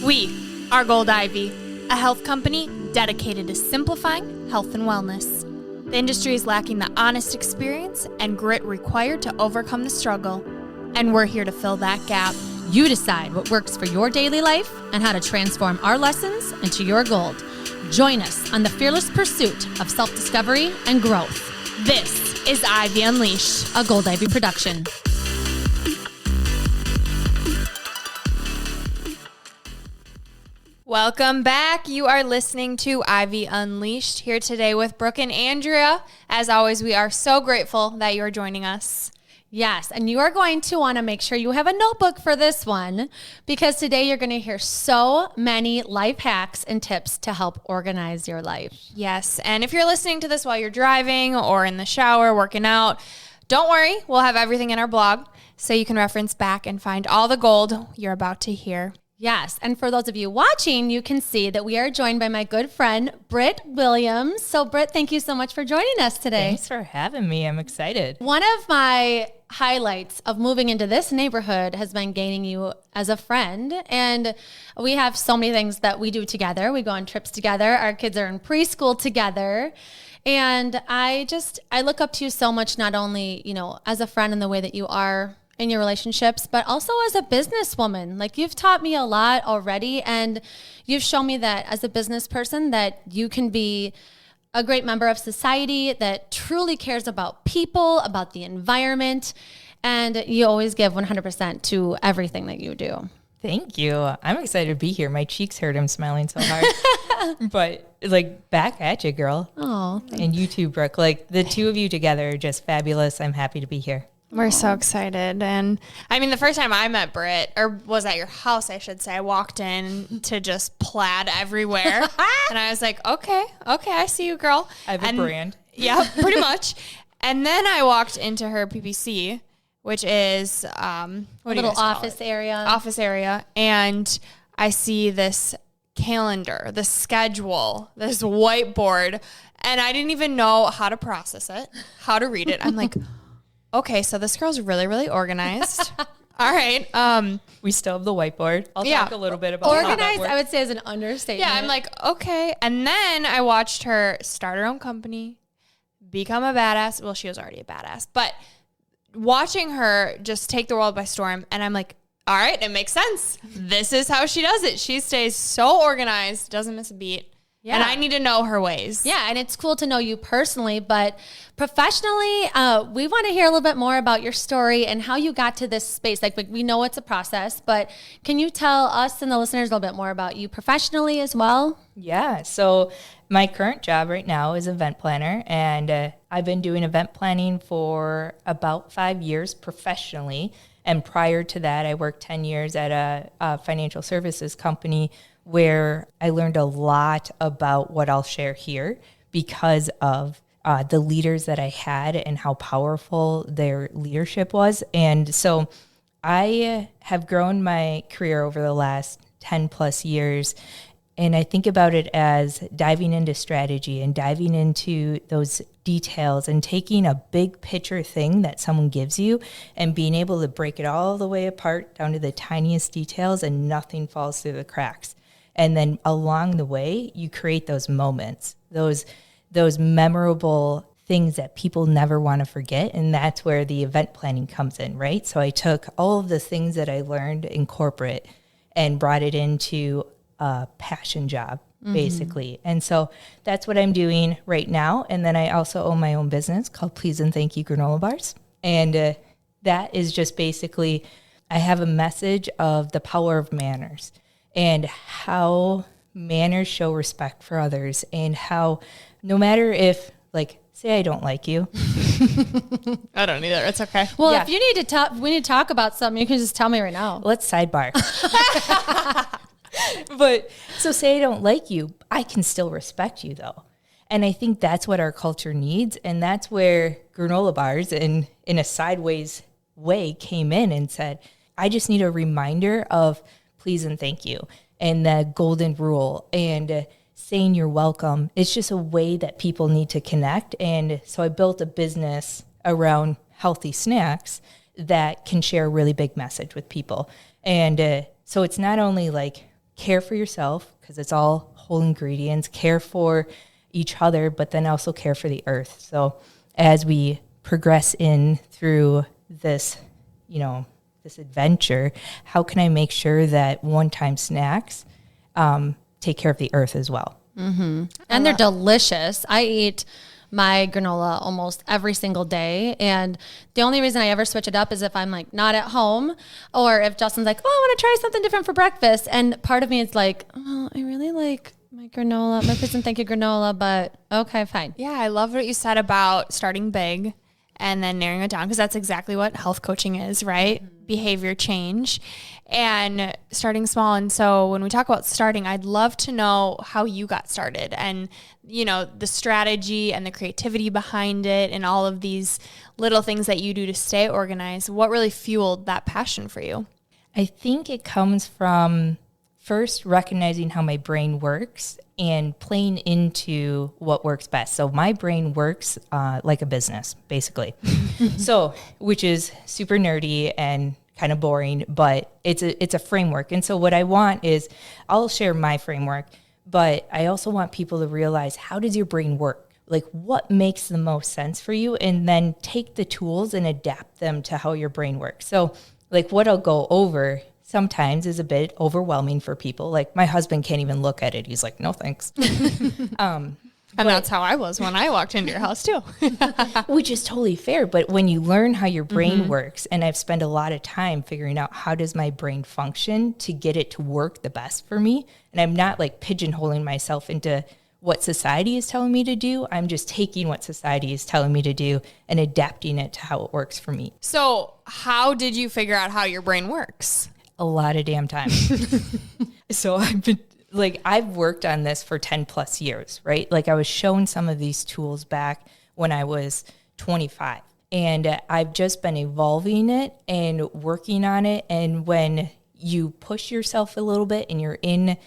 We are Gold Ivy, a health company dedicated to simplifying health and wellness. The industry is lacking the honest experience and grit required to overcome the struggle, and we're here to fill that gap. You decide what works for your daily life and how to transform our lessons into your gold. Join us on the fearless pursuit of self-discovery and growth. This is Ivy Unleashed, a Gold Ivy production. Welcome back. You are listening to Ivy Unleashed, here today with Brooke and Andrea. As always, we are so grateful that you are joining us. Yes, and you are going to want to make sure you have a notebook for this one, because today you're going to hear so many life hacks and tips to help organize your life. Yes, and if you're listening to this while you're driving or in the shower, working out, don't worry, we'll have everything in our blog so you can reference back and find all the gold you're about to hear. Yes, and for those of you watching, you can see that we are joined by my good friend, Brit Williams. So, Brit, thank you so much for joining us today. Thanks for having me. I'm excited. One of my highlights of moving into this neighborhood has been gaining you as a friend, and we have so many things that we do together. We go on trips together. Our kids are in preschool together. And I look up to you so much, not only, as a friend in the way that you are in your relationships, but also as a businesswoman. Like, you've taught me a lot already, and you've shown me that as a business person that you can be a great member of society that truly cares about people, about the environment, and you always give 100% to everything that you do. Thank you. I'm excited to be here. My cheeks hurt. I'm smiling so hard. But back at you, girl. Oh, and you too, Brooke. The two of you together are just fabulous. I'm happy to be here. We're so excited. And I mean, the first time I met Brit, or was at your house, I should say, I walked in to just plaid everywhere. And I was like, okay, I see you, girl. I have a brand. Yeah, pretty much. And then I walked into her PPC, which is a little office area. And I see this calendar, the schedule, this whiteboard, and I didn't even know how to process it, how to read it. I'm like, okay, so this girl's really, really organized. All right. We still have the whiteboard. I'll talk a little bit about organized. I would say is an understatement. Yeah, I'm like, okay. And then I watched her start her own company, become a badass. Well, she was already a badass, but watching her just take the world by storm, and I'm like, all right, it makes sense. This is how she does it. She stays so organized, doesn't miss a beat. Yeah. And I need to know her ways. Yeah, and it's cool to know you personally, but professionally, we want to hear a little bit more about your story and how you got to this space. We know it's a process, but can you tell us and the listeners a little bit more about you professionally as well? Yeah, so my current job right now is event planner, and I've been doing event planning for about 5 years professionally. And prior to that, I worked 10 years at a financial services company where I learned a lot about what I'll share here because of the leaders that I had and how powerful their leadership was. And so I have grown my career over the last 10 plus years. And I think about it as diving into strategy and diving into those details and taking a big picture thing that someone gives you and being able to break it all the way apart down to the tiniest details, and nothing falls through the cracks. And then along the way, you create those moments, those memorable things that people never want to forget. And that's where the event planning comes in, right? So I took all of the things that I learned in corporate and brought it into a passion job, basically. And so that's what I'm doing right now. And then I also own my own business called Please and Thank You Granola Bars. And that is just basically, I have a message of the power of manners and how manners show respect for others, and how no matter if, say I don't like you. I don't either. It's okay. Well, if you need to talk, we need to talk about something, you can just tell me right now. Let's sidebar. But so say I don't like you, I can still respect you though. And I think that's what our culture needs. And that's where granola bars in a sideways way came in and said, I just need a reminder of please and thank you and the golden rule and saying you're welcome. It's just a way that people need to connect. And so I built a business around healthy snacks that can share a really big message with people. And so it's not only care for yourself, because it's all whole ingredients, care for each other, but then also care for the earth. So as we progress in through this, this adventure, how can I make sure that one-time snacks take care of the earth as well? Mm-hmm. And they're delicious. I eat my granola almost every single day. And the only reason I ever switch it up is if I'm like not at home, or if Justin's like, oh, I want to try something different for breakfast. And part of me is like, oh, I really like my granola, my please and thank you granola, but okay, fine. Yeah, I love what you said about starting big and then narrowing it down, because that's exactly what health coaching is, right? Mm-hmm. Behavior change and starting small. And so when we talk about starting, I'd love to know how you got started and, the strategy and the creativity behind it and all of these little things that you do to stay organized. What really fueled that passion for you? I think it comes from first recognizing how my brain works and playing into what works best. So my brain works like a business, basically. So, which is super nerdy and kind of boring, but it's a framework. And so what I want is, I'll share my framework, but I also want people to realize, how does your brain work? Like, what makes the most sense for you? And then take the tools and adapt them to how your brain works. So like what I'll go over sometimes is a bit overwhelming for people. Like my husband can't even look at it. He's like, no, thanks. And that's how I was when I walked into your house too. Which is totally fair. But when you learn how your brain works, and I've spent a lot of time figuring out how does my brain function to get it to work the best for me. And I'm not like pigeonholing myself into what society is telling me to do. I'm just taking what society is telling me to do and adapting it to how it works for me. So how did you figure out how your brain works? A lot of damn time. So I've worked on this for 10 plus years, right? Like I was shown some of these tools back when I was 25, and I've just been evolving it and working on it. And when you push yourself a little bit and you're in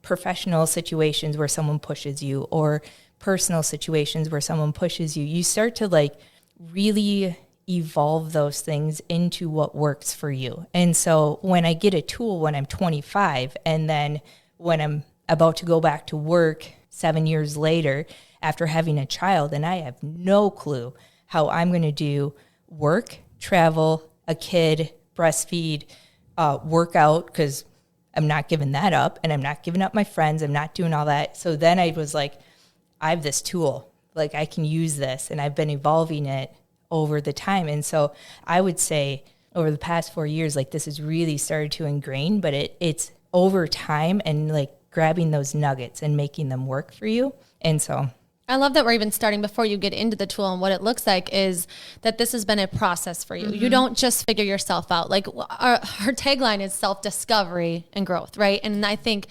professional situations where someone pushes you, or personal situations where someone pushes you, you start to like really evolve those things into what works for you. And so when I get a tool when I'm 25, and then when I'm about to go back to work 7 years later after having a child, and I have no clue how I'm going to do work, travel, a kid, breastfeed, work out, because I'm not giving that up, and I'm not giving up my friends. I'm not doing all that. So then I was like, I have this tool, like I can use this, and I've been evolving it over the time. And so I would say over the past 4 years, like this has really started to ingrain, but it's over time and like grabbing those nuggets and making them work for you. And so I love that we're even starting before you get into the tool, and what it looks like is that this has been a process for you. Mm-hmm. You don't just figure yourself out. Like our tagline is self-discovery and growth, right? And I think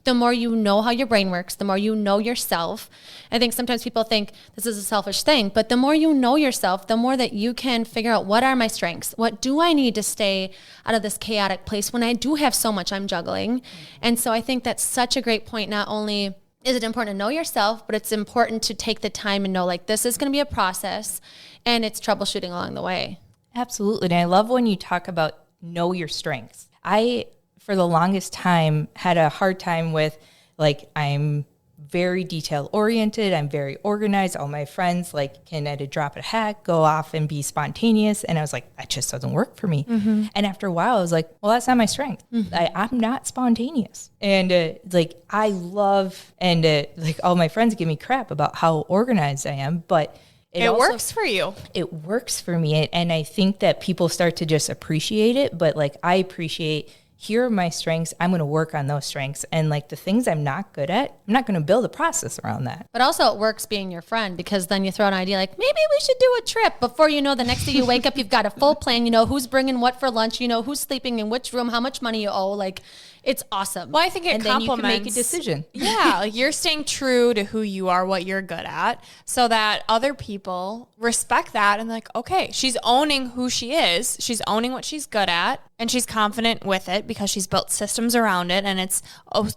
the more you know how your brain works, the more you know yourself. I think sometimes people think this is a selfish thing, but the more you know yourself, the more that you can figure out, what are my strengths? What do I need to stay out of this chaotic place when I do have so much I'm juggling? And so I think that's such a great point. Not only is it important to know yourself, but it's important to take the time and know like this is going to be a process, and it's troubleshooting along the way. Absolutely. And I love when you talk about know your strengths. I, for the longest time, had a hard time with like, I'm very detail oriented. I'm very organized. All my friends like can at a drop of a hat go off and be spontaneous. And I was like, that just doesn't work for me. Mm-hmm. And after a while I was like, well, that's not my strength. Mm-hmm. I'm not spontaneous. And like, I love, and like all my friends give me crap about how organized I am, but it also works for you. It works for me. And I think that people start to just appreciate it. But like, I appreciate, here are my strengths. I'm going to work on those strengths. And like the things I'm not good at, I'm not going to build a process around that. But also it works being your friend, because then you throw an idea like, maybe we should do a trip. Before you know, the next day you wake up, you've got a full plan. You know who's bringing what for lunch. You know who's sleeping in which room, how much money you owe. Like, it's awesome. Well, I think it complements. Then you can make a decision. Yeah, like you're staying true to who you are, what you're good at, so that other people respect that and like, okay, she's owning who she is. She's owning what she's good at, and she's confident with it because she's built systems around it, and it's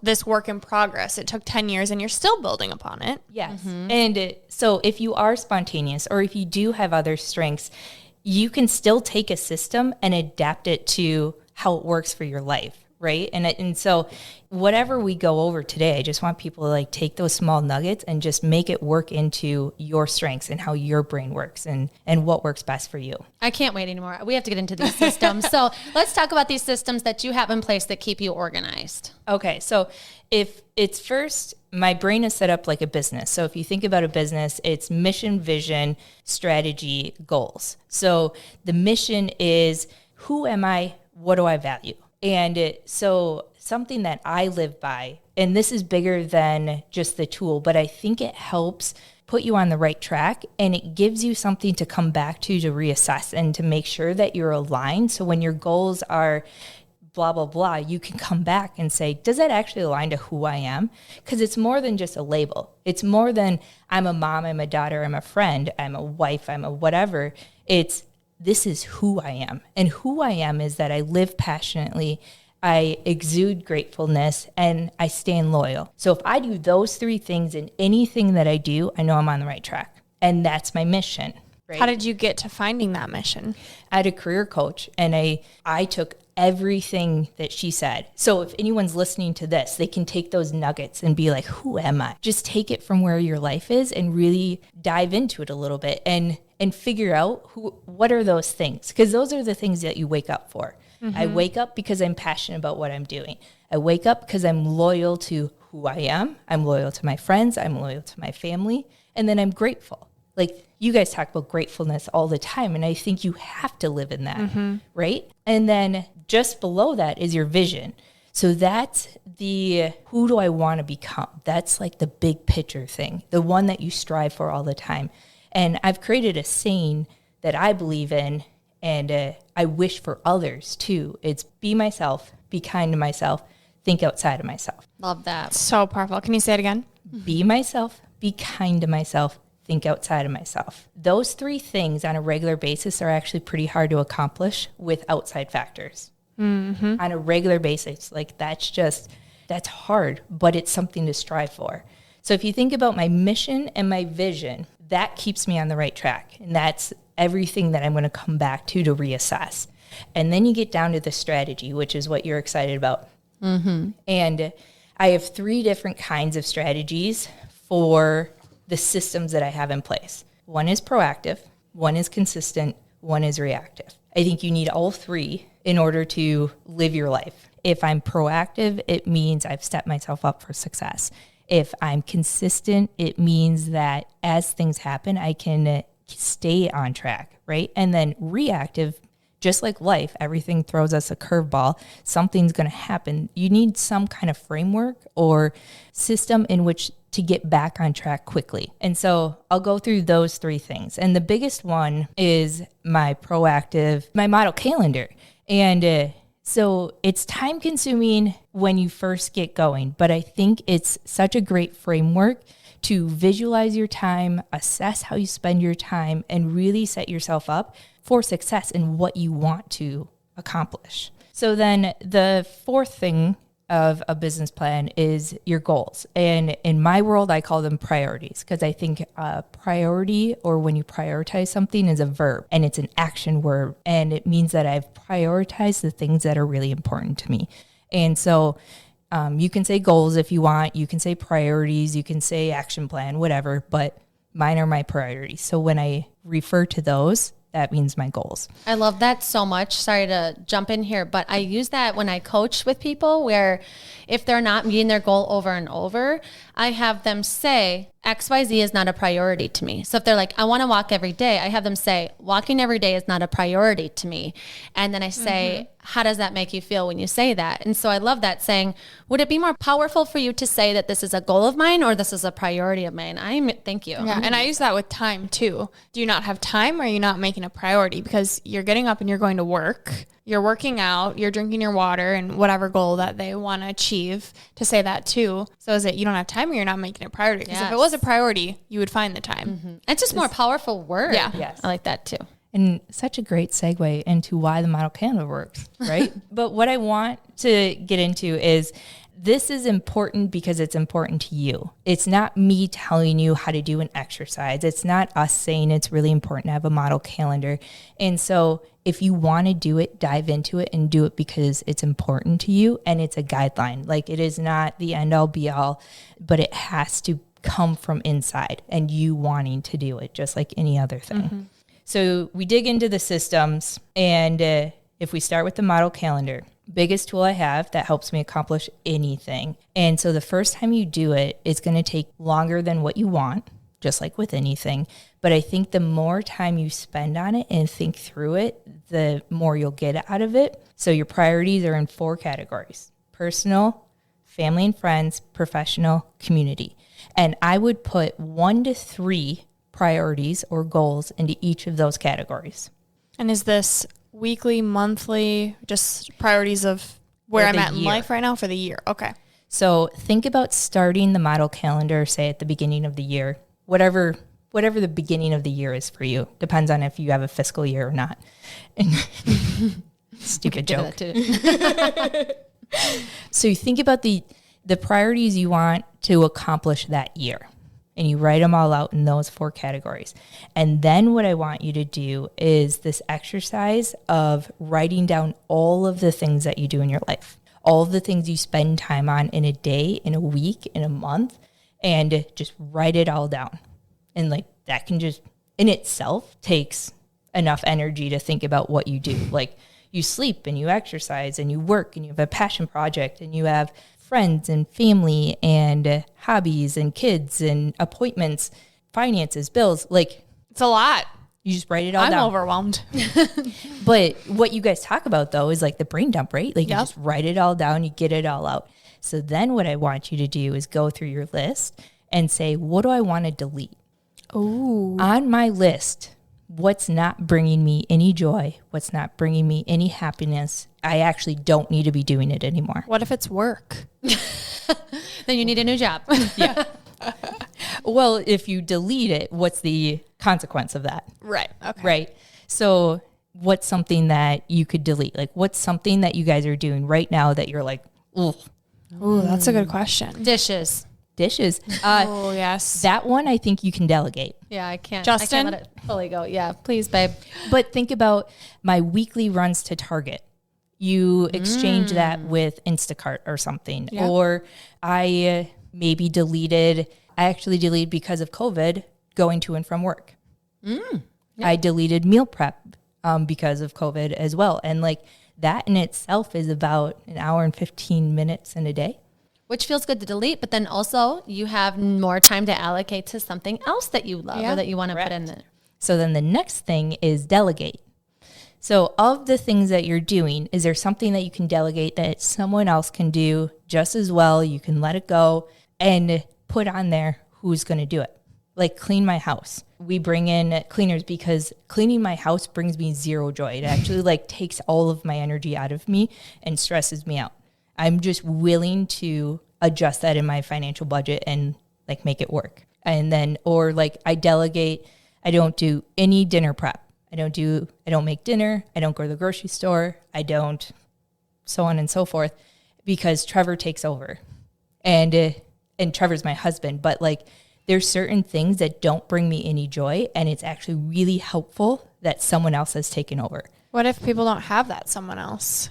this work in progress. It took 10 years and you're still building upon it. Yes. Mm-hmm. And so if you are spontaneous, or if you do have other strengths, you can still take a system and adapt it to how it works for your life. right? And so whatever we go over today, I just want people to like take those small nuggets and just make it work into your strengths and how your brain works and what works best for you. I can't wait anymore. We have to get into these systems. So let's talk about these systems that you have in place that keep you organized. Okay. So if it's first, my brain is set up like a business. So if you think about a business, it's mission, vision, strategy, goals. So the mission is, who am I? What do I value? And so something that I live by, and this is bigger than just the tool, but I think it helps put you on the right track, and it gives you something to come back to reassess and to make sure that you're aligned. So when your goals are blah, blah, blah, you can come back and say, does that actually align to who I am? Because it's more than just a label. It's more than I'm a mom, I'm a daughter, I'm a friend, I'm a wife, I'm a whatever. It's this is who I am. And who I am is that I live passionately, I exude gratefulness, and I stand loyal. So if I do those three things in anything that I do, I know I'm on the right track. And that's my mission. Right? How did you get to finding that mission? I had a career coach, and I took everything that she said. So if anyone's listening to this, they can take those nuggets and be like, who am I? Just take it from where your life is and really dive into it a little bit and figure out what are those things? Because those are the things that you wake up for. Mm-hmm. I wake up because I'm passionate about what I'm doing. I wake up because I'm loyal to who I am. I'm loyal to my friends. I'm loyal to my family. And then I'm grateful. Like you guys talk about gratefulness all the time. And I think you have to live in that, right? And then just below that is your vision. So that's the who do I want to become? That's like the big picture thing, the one that you strive for all the time. And I've created a saying that I believe in, and I wish for others too. It's be myself, be kind to myself, think outside of myself. Love that. So powerful. Can you say it again? Be myself, be kind to myself, think outside of myself. Those three things on a regular basis are actually pretty hard to accomplish with outside factors. On a regular basis, like that's hard, but it's something to strive for. So if you think about my mission and my vision, that keeps me on the right track. And that's everything that I'm going to come back to reassess. And then you get down to the strategy, which is what you're excited about. Mm-hmm. And I have 3 different kinds of strategies for the systems that I have in place. One is proactive, one is consistent, one is reactive. I think you need all 3 in order to live your life. If I'm proactive, it means I've set myself up for success. If I'm consistent, it means that as things happen, I can stay on track, right? And then reactive, just like life, everything throws us a curveball. Something's going to happen. You need some kind of framework or system in which to get back on track quickly. And so I'll go through those 3 things. And the biggest one is my model calendar. And so it's time consuming when you first get going, but I think it's such a great framework to visualize your time, assess how you spend your time, and really set yourself up for success in what you want to accomplish. So then the 4th thing of a business plan is your goals. And in my world, I call them priorities because I think priority, or when you prioritize something, is a verb and it's an action word. And it means that I've prioritized the things that are really important to me. And so you can say goals if you want, you can say priorities, you can say action plan, whatever, but mine are my priorities. So when I refer to those, that means my goals. I love that so much. Sorry to jump in here, but I use that when I coach with people where if they're not meeting their goal over and over, I have them say, XYZ is not a priority to me. So if they're like, I want to walk every day, I have them say, walking every day is not a priority to me. And then I say, how does that make you feel when you say that? And so I love that saying, would it be more powerful for you to say that this is a goal of mine or this is a priority of mine? Thank you. Yeah, and I use that with time too. Do you not have time, or are you not making a priority? Because you're getting up and you're going to work, you're working out, you're drinking your water, and whatever goal that they want to achieve, to say that too. So is it you don't have time, or you're not making it a priority? Because if it was a priority, you would find the time. It's just more powerful word. Yeah. Yes. I like that too. And such a great segue into why the model calendar works, right? But what I want to get into is this is important because it's important to you. It's not me telling you how to do an exercise. It's not us saying it's really important to have a model calendar. And so if you want to do it, dive into it and do it because it's important to you and it's a guideline. Like, it is not the end all be all, but it has to come from inside and you wanting to do it just like any other thing. Mm-hmm. So we dig into the systems, and if we start with the model calendar, biggest tool I have that helps me accomplish anything. And so the first time you do it, it's going to take longer than what you want, just like with anything. But I think the more time you spend on it and think through it, the more you'll get out of it. So your priorities are in 4 categories: personal, family and friends, professional, community. And I would put 1 to 3 priorities or goals into each of those categories. And is this weekly, monthly, just priorities of where I'm at in life right now for the year? Okay. So think about starting the model calendar, say at the beginning of the year, whatever the beginning of the year is for you. Depends on if you have a fiscal year or not. Stupid joke. So you think about the priorities you want to accomplish that year, and you write them all out in those 4 categories. And then what I want you to do is this exercise of writing down all of the things that you do in your life, all of the things you spend time on in a day, in a week, in a month, and just write it all down. And like, that can just in itself takes enough energy to think about what you do. Like, you sleep and you exercise and you work and you have a passion project and you have friends and family and hobbies and kids and appointments, finances, bills. Like, it's a lot. You just write it all down. I'm overwhelmed. But what you guys talk about, though, is like the brain dump, right? Like, you just write it all down, you get it all out. So then what I want you to do is go through your list and say, what do I want to delete? Ooh. On my list, what's not bringing me any joy, what's not bringing me any happiness, I actually don't need to be doing it anymore. What if it's work? Then you need a new job. Yeah. Well, if you delete it, what's the consequence of that? Right. Okay. Right. So what's something that you could delete? Like, what's something that you guys are doing right now that you're like, ugh. Ooh, that's a good question. Dishes. Oh, yes. That one I think you can delegate. Yeah, I can't. Justin? I can't let it fully go. Yeah, please, babe. But think about my weekly runs to Target. You exchange that with Instacart or something. Yeah. Or I actually deleted because of COVID going to and from work. Yeah. I deleted meal prep because of COVID as well. And like, that in itself is about an hour and 15 minutes in a day. Which feels good to delete, but then also you have more time to allocate to something else that you love or that you want to put in there. So then the next thing is delegate. So of the things that you're doing, is there something that you can delegate that someone else can do just as well? You can let it go and put on there who's going to do it. Like, clean my house. We bring in cleaners because cleaning my house brings me zero joy. It actually like takes all of my energy out of me and stresses me out. I'm just willing to adjust that in my financial budget and like make it work. And then, or like, I delegate, I don't do any dinner prep. I don't make dinner. I don't go to the grocery store. I don't, so on and so forth, because Trevor takes over and Trevor's my husband. But like, there's certain things that don't bring me any joy. And it's actually really helpful that someone else has taken over. What if people don't have that someone else?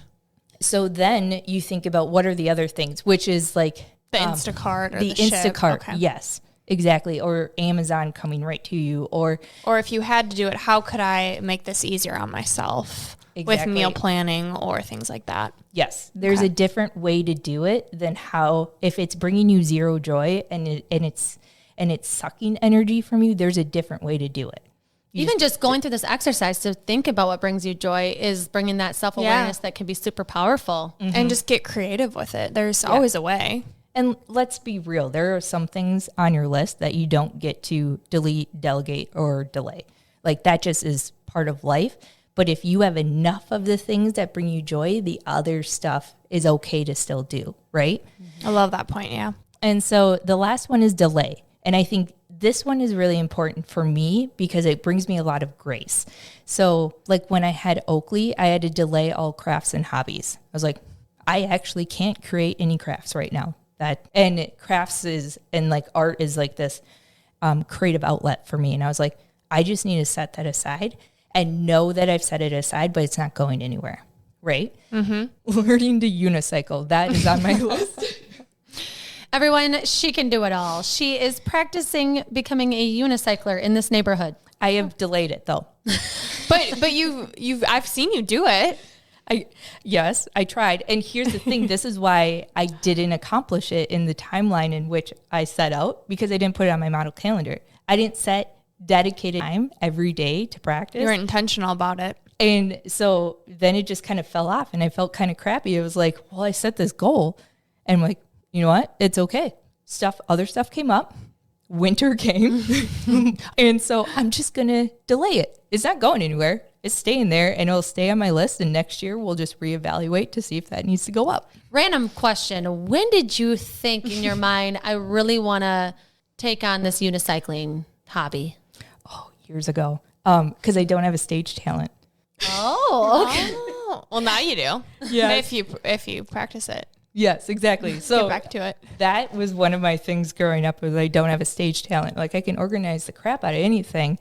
So then you think about what are the other things, which is like the Instacart or the Instacart. Okay. Yes, exactly. Or Amazon coming right to you, or if you had to do it, how could I make this easier on myself with meal planning or things like that? Yes, there's a different way to do it than how, if it's bringing you zero joy and it's sucking energy from you, there's a different way to do it. Even just going through this exercise to think about what brings you joy is bringing that self-awareness that can be super powerful. Mm-hmm. And just get creative with it. There's always a way. And let's be real. There are some things on your list that you don't get to delete, delegate, or delay. Like, that just is part of life. But if you have enough of the things that bring you joy, the other stuff is okay to still do, right? I love that point, yeah. And so the last one is delay. And I think this one is really important for me because it brings me a lot of grace. So like, when I had Oakley, I had to delay all crafts and hobbies. I was like, I actually can't create any crafts right now. And crafts is, and like art is like this creative outlet for me. And I was like, I just need to set that aside and know that I've set it aside, but it's not going anywhere. Right? Learning to unicycle. That is on my list. Everyone, she can do it all. She is practicing becoming a unicycler in this neighborhood. I have delayed it though. But I've seen you do it. Yes, I tried. And here's the thing. This is why I didn't accomplish it in the timeline in which I set out, because I didn't put it on my model calendar. I didn't set dedicated time every day to practice. You were intentional about it. And so then it just kind of fell off and I felt kind of crappy. It was like, well, I set this goal and I'm like, you know what? It's okay. Other stuff came up. Winter came. And so I'm just going to delay it. It's not going anywhere. It's staying there and it'll stay on my list. And next year we'll just reevaluate to see if that needs to go up. Random question. When did you think in your mind, I really want to take on this unicycling hobby? Oh, years ago. Because I don't have a stage talent. Oh, okay. Oh, well, now you do. Yeah. If you practice it. Yes, exactly. So Get back to it. That was one of my things growing up, was I don't have a stage talent. Like I can organize the crap out of anything,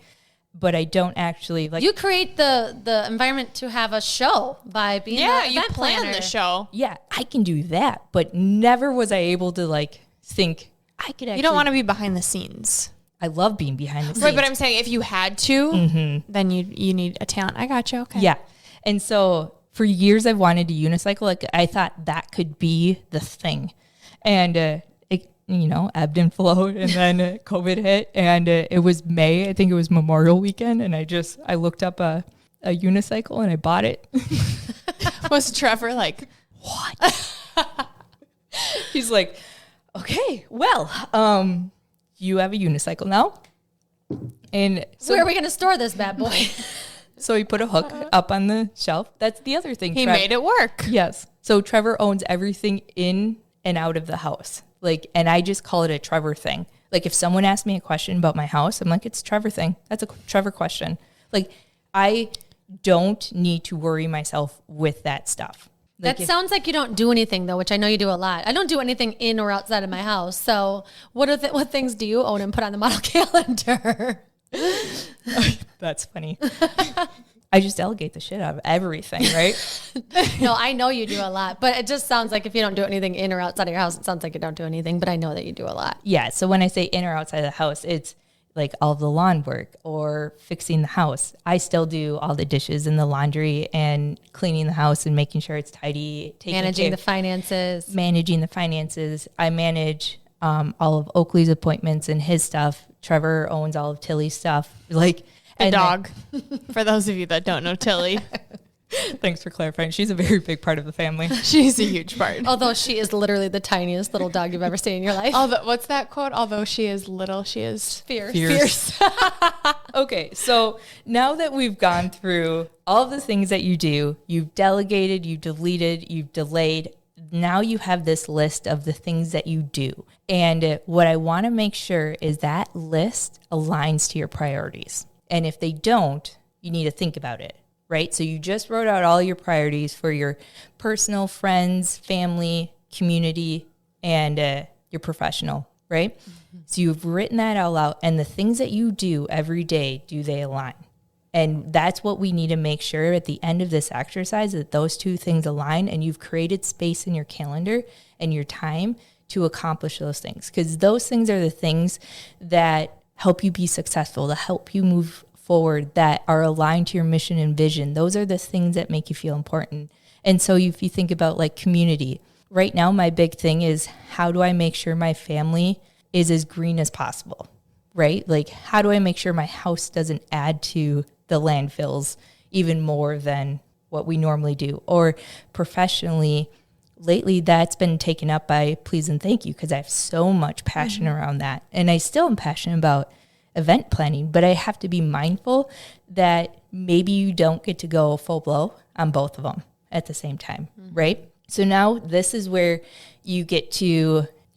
but I don't actually like. You create the environment to have a show by being the you event plan planner. the show. Yeah, I can do that, but never was I able to like think I could actually. You don't want to be behind the scenes. I love being behind the scenes. Right, but I'm saying if you had to, then you need a talent. I got you. Okay. Yeah. And so for years I've wanted to unicycle. Like I thought that could be the thing. And it, ebbed and flowed, and then COVID hit, and it was May. I think it was Memorial Weekend. And I looked up a unicycle and I bought it. Was Trevor like, what? He's like, okay, well, you have a unicycle now. And so Where are we going to store this bad boy? So he put a hook up on the shelf. That's the other thing. he made it work? Yes. So Trevor owns everything in and out of the house. Like, and I just call it a Trevor thing. Like if someone asks me a question about my house, I'm like, it's a Trevor thing. That's a Trevor question. Like I don't need to worry myself with that stuff. Like That sounds like you don't do anything though, which I know you do a lot. I don't do anything in or outside of my house. So what things do you own and put on the model calendar? That's funny. I just delegate the shit out of everything, right? No, I know you do a lot, but it just sounds like if you don't do anything in or outside of your house, it sounds like you don't do anything, but I know that you do a lot. Yeah. So when I say in or outside of the house, it's like all the lawn work or fixing the house. I still do all the dishes and the laundry and cleaning the house and making sure it's tidy. Managing the finances. Managing the finances. I manage all of Oakley's appointments and his stuff. Trevor owns all of Tilly's stuff. Like The dog. For those of you that don't know Tilly. Thanks for clarifying. She's a very big part of the family. She's a huge part. Although she is literally the tiniest little dog you've ever seen in your life. What's that quote? Although she is little, she is Fierce. Okay, so now that we've gone through all of the things that you do, you've delegated, you've deleted, you've delayed. Now you have this list of the things that you do. And what I want to make sure is that list aligns to your priorities. And if they don't, you need to think about it, right? So you just wrote out all your priorities for your personal, friends, family, community, and your professional, right? Mm-hmm. So you've written that all out, and the things that you do every day, do they align? And that's what we need to make sure at the end of this exercise, that those two things align and you've created space in your calendar and your time to accomplish those things. Because those things are the things that help you be successful, to help you move forward, that are aligned to your mission and vision. Those are the things that make you feel important. And so if you think about like community, right now my big thing is, how do I make sure my family is as green as possible, right? Like how do I make sure my house doesn't add to the landfills even more than what we normally do? Or professionally, lately that's been taken up by Please and Thank You, because I have so much passion around that. And I still am passionate about event planning, but I have to be mindful that maybe you don't get to go full blow on both of them at the same time, right? So now this is where you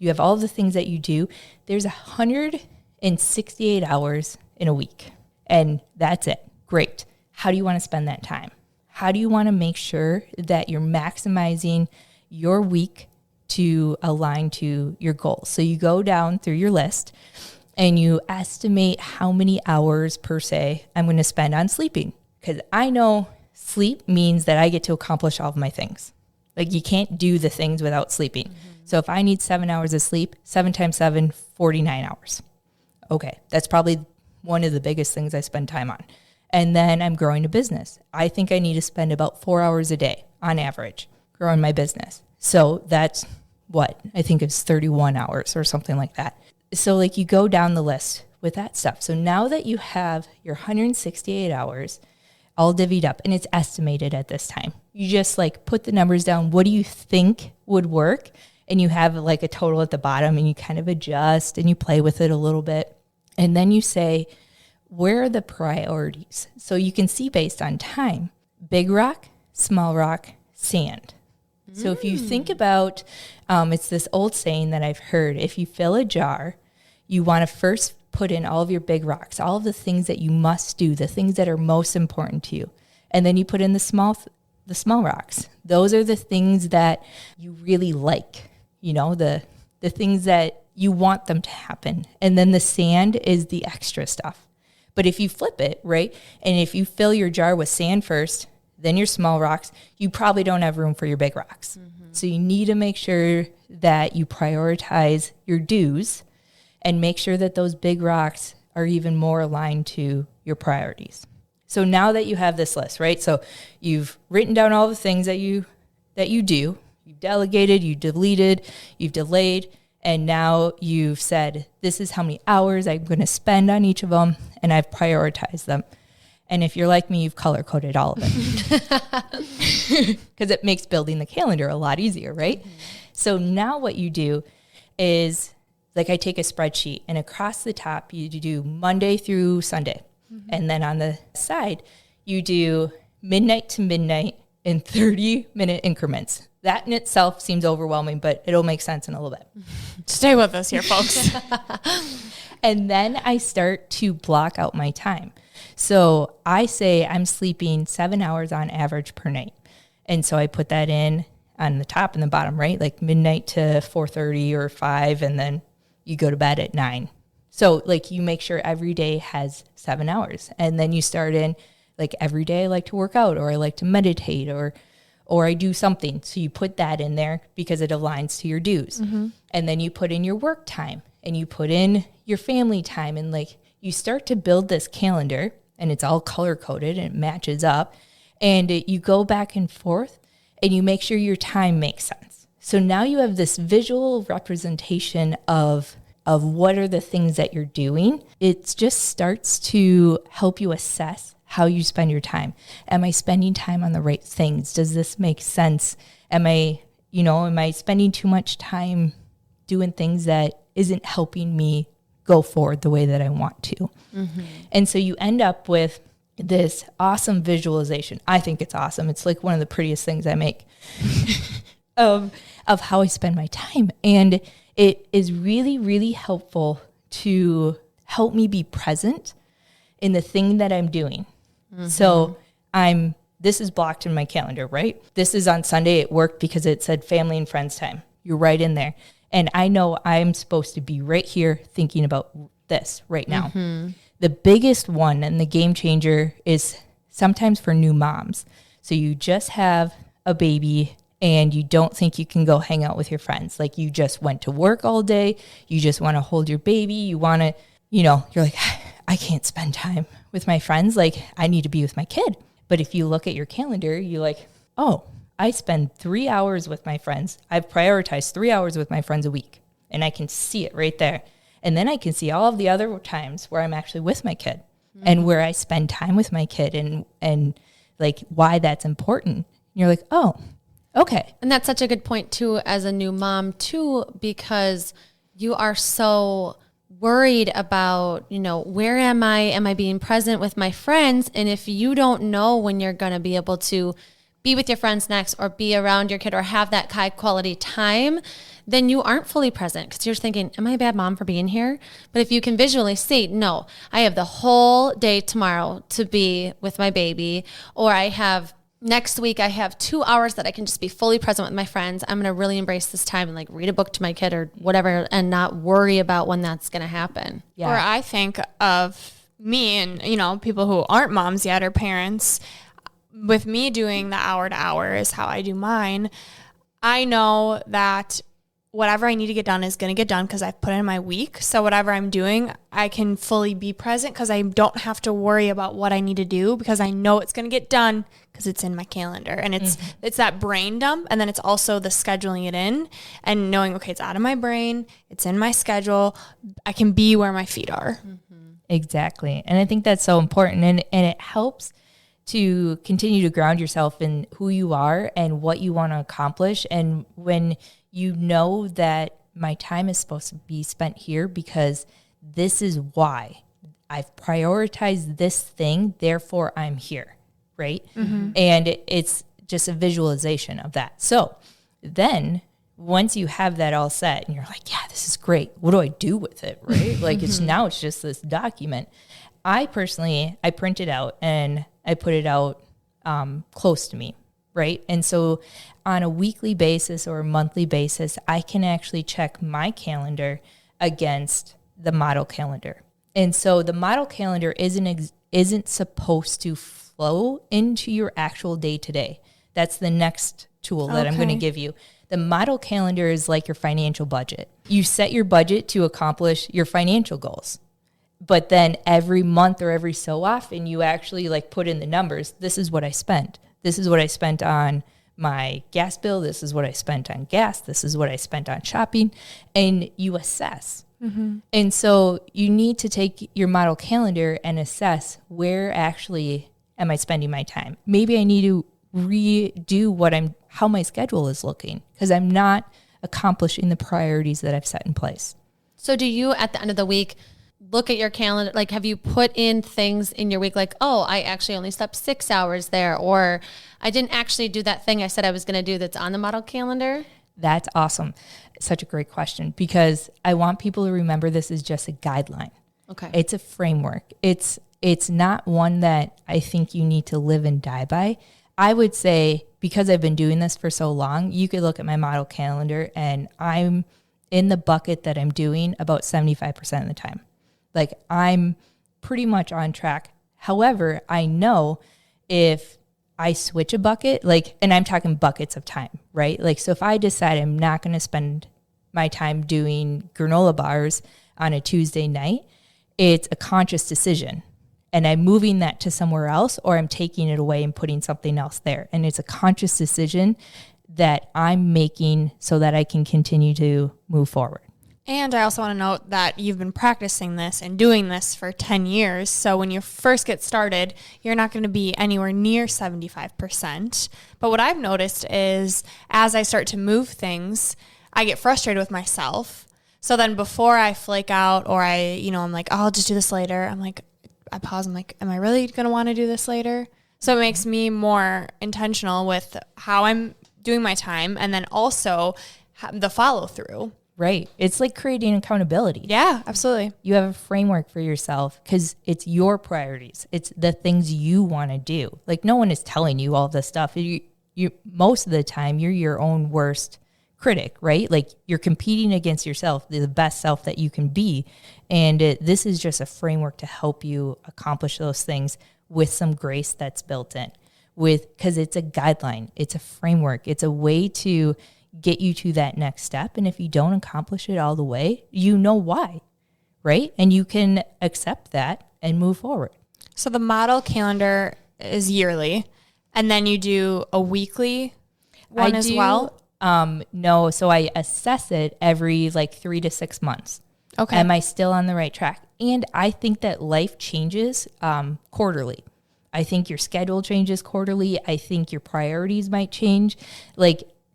have all the things that you do. There's 168 hours in a week, and that's it. Great. How do you want to spend that time? How do you want to make sure that you're maximizing your week to align to your goals. So you go down through your list and you estimate how many hours per se I'm going to spend on sleeping. Because I know sleep means that I get to accomplish all of my things. Like you can't do the things without sleeping. Mm-hmm. So if I need 7 hours of sleep, 7 times 7, 49 hours. Okay, that's probably one of the biggest things I spend time on. And then I'm growing a business. I think I need to spend about 4 hours a day on average growing my business. So that's what I think is 31 hours or something like that. So like you go down the list with that stuff. So now that you have your 168 hours all divvied up and it's estimated at this time, you just like put the numbers down. What do you think would work? And you have like a total at the bottom and you kind of adjust and you play with it a little bit. And then you say, where are the priorities? So you can see based on time, big rock, small rock, sand. So if you think about, it's this old saying that I've heard, if you fill a jar, you want to first put in all of your big rocks, all of the things that you must do, the things that are most important to you. And then you put in the small rocks. Those are the things that you really like, you know, the things that you want them to happen. And then the sand is the extra stuff. But if you flip it, right, and if you fill your jar with sand first, then your small rocks, you probably don't have room for your big rocks. Mm-hmm. So you need to make sure that you prioritize your do's and make sure that those big rocks are even more aligned to your priorities. So now that you have this list, right? So you've written down all the things that you do, you've delegated, you deleted, you've delayed, and now you've said, this is how many hours I'm going to spend on each of them, and I've prioritized them. And if you're like me, you've color-coded all of it. Because it makes building the calendar a lot easier, right? Mm-hmm. So now what you do is, like I take a spreadsheet, and across the top, you do Monday through Sunday. Mm-hmm. And then on the side, you do midnight to midnight in 30-minute increments. That in itself seems overwhelming, but it'll make sense in a little bit. Stay with us here, folks. And then I start to block out my time. So I say I'm sleeping 7 hours on average per night. And so I put that in on the top and the bottom, right? Like midnight to 4:30 or 5, and then you go to bed at 9. So like you make sure every day has 7 hours. And then you start in like every day I like to work out, or I like to meditate, or I do something. So you put that in there because it aligns to your dues. Mm-hmm. And then you put in your work time, and you put in your family time, and like you start to build this calendar, and it's all color coded and it matches up, and you go back and forth and you make sure your time makes sense. So now you have this visual representation of what are the things that you're doing. It just starts to help you assess how you spend your time. Am I spending time on the right things? Does this make sense? Am I spending too much time doing things that isn't helping me go forward the way that I want to? Mm-hmm. And so you end up with this awesome visualization. I think it's awesome. It's like one of the prettiest things I make of how I spend my time. And it is really, really helpful to help me be present in the thing that I'm doing. Mm-hmm. So this is blocked in my calendar, right? This is on Sunday at work because it said family and friends time. You're right in there. And I know I'm supposed to be right here thinking about this right now. Mm-hmm. The biggest one and the game changer is sometimes for new moms. So you just have a baby and you don't think you can go hang out with your friends. Like you just went to work all day. You just want to hold your baby. You want to, you're like, I can't spend time with my friends. Like I need to be with my kid. But if you look at your calendar, you're like, oh, I spend 3 hours with my friends. I've prioritized 3 hours with my friends a week, and I can see it right there. And then I can see all of the other times where I'm actually with my kid, mm-hmm. and where I spend time with my kid, and like why that's important. And you're like, oh, okay. And that's such a good point too, as a new mom too, because you are so worried about, where am I? Am I being present with my friends? And if you don't know when you're going to be able to be with your friends next, or be around your kid, or have that high quality time, then you aren't fully present because you're thinking, am I a bad mom for being here? But if you can visually see, no, I have the whole day tomorrow to be with my baby, or I have next week I have 2 hours that I can just be fully present with my friends. I'm going to really embrace this time and like read a book to my kid or whatever and not worry about when that's going to happen. Or I think of me and, you know, people who aren't moms yet or parents. With me doing the hour to hour is how I do mine. I know that whatever I need to get done is going to get done because I've put in my week. So whatever I'm doing, I can fully be present because I don't have to worry about what I need to do because I know it's going to get done because it's in my calendar. And it's that brain dump. And then it's also the scheduling it in and knowing, okay, it's out of my brain. It's in my schedule. I can be where my feet are. Exactly. And I think that's so important. And it helps to continue to ground yourself in who you are and what you want to accomplish. And when you know that my time is supposed to be spent here because this is why I've prioritized this thing, therefore I'm here, right? And it's just a visualization of that. So then once you have that all set and you're like, yeah, this is great. What do I do with it, right? Like it's just this document. I personally, I print it out and I put it out close to me, right? And so on a weekly basis or a monthly basis, I can actually check my calendar against the model calendar. And so the model calendar isn't supposed to flow into your actual day-to-day. That's the next tool that I'm going to give you. The model calendar is like your financial budget. You set your budget to accomplish your financial goals. But then every month or every so often, you actually like put in the numbers. This is what I spent. This is what I spent on my gas bill. This is what I spent on gas. This is what I spent on shopping. And you assess. And so you need to take your model calendar and assess where actually am I spending my time. Maybe I need to redo how my schedule is looking because I'm not accomplishing the priorities that I've set in place. So do you, at the end of the week, look at your calendar? Like, have you put in things in your week like, oh, I actually only slept 6 hours there, or I didn't actually do that thing I said I was going to do that's on the model calendar? That's awesome. Such a great question because I want people to remember this is just a guideline. Okay. It's a framework. It's not one that I think you need to live and die by. I would say because I've been doing this for so long, you could look at my model calendar and I'm in the bucket that I'm doing about 75% of the time. Like I'm pretty much on track. However, I know if I switch a bucket, like, and I'm talking buckets of time, right? Like, so if I decide I'm not going to spend my time doing granola bars on a Tuesday night, it's a conscious decision. And I'm moving that to somewhere else or I'm taking it away and putting something else there. And it's a conscious decision that I'm making so that I can continue to move forward. And I also want to note that you've been practicing this and doing this for 10 years. So when you first get started, you're not going to be anywhere near 75%. But what I've noticed is as I start to move things, I get frustrated with myself. So then before I flake out or I'm like, oh, I'll just do this later. I pause. I'm like, am I really going to want to do this later? So it makes me more intentional with how I'm doing my time and then also the follow through. Right. It's like creating accountability. Yeah, absolutely. You have a framework for yourself because it's your priorities. It's the things you want to do. Like no one is telling you all this stuff. You most of the time, you're your own worst critic, right? Like you're competing against yourself, the best self that you can be. And this is just a framework to help you accomplish those things with some grace that's built in because it's a guideline. It's a framework. It's a way to get you to that next step. And if you don't accomplish it all the way, you know why, right? And you can accept that and move forward. So the model calendar is yearly, and then you do a weekly one as well? No, so I assess it every 3 to 6 months. Okay. Am I still on the right track? And I think that life changes quarterly. I think your schedule changes quarterly. I think your priorities might change.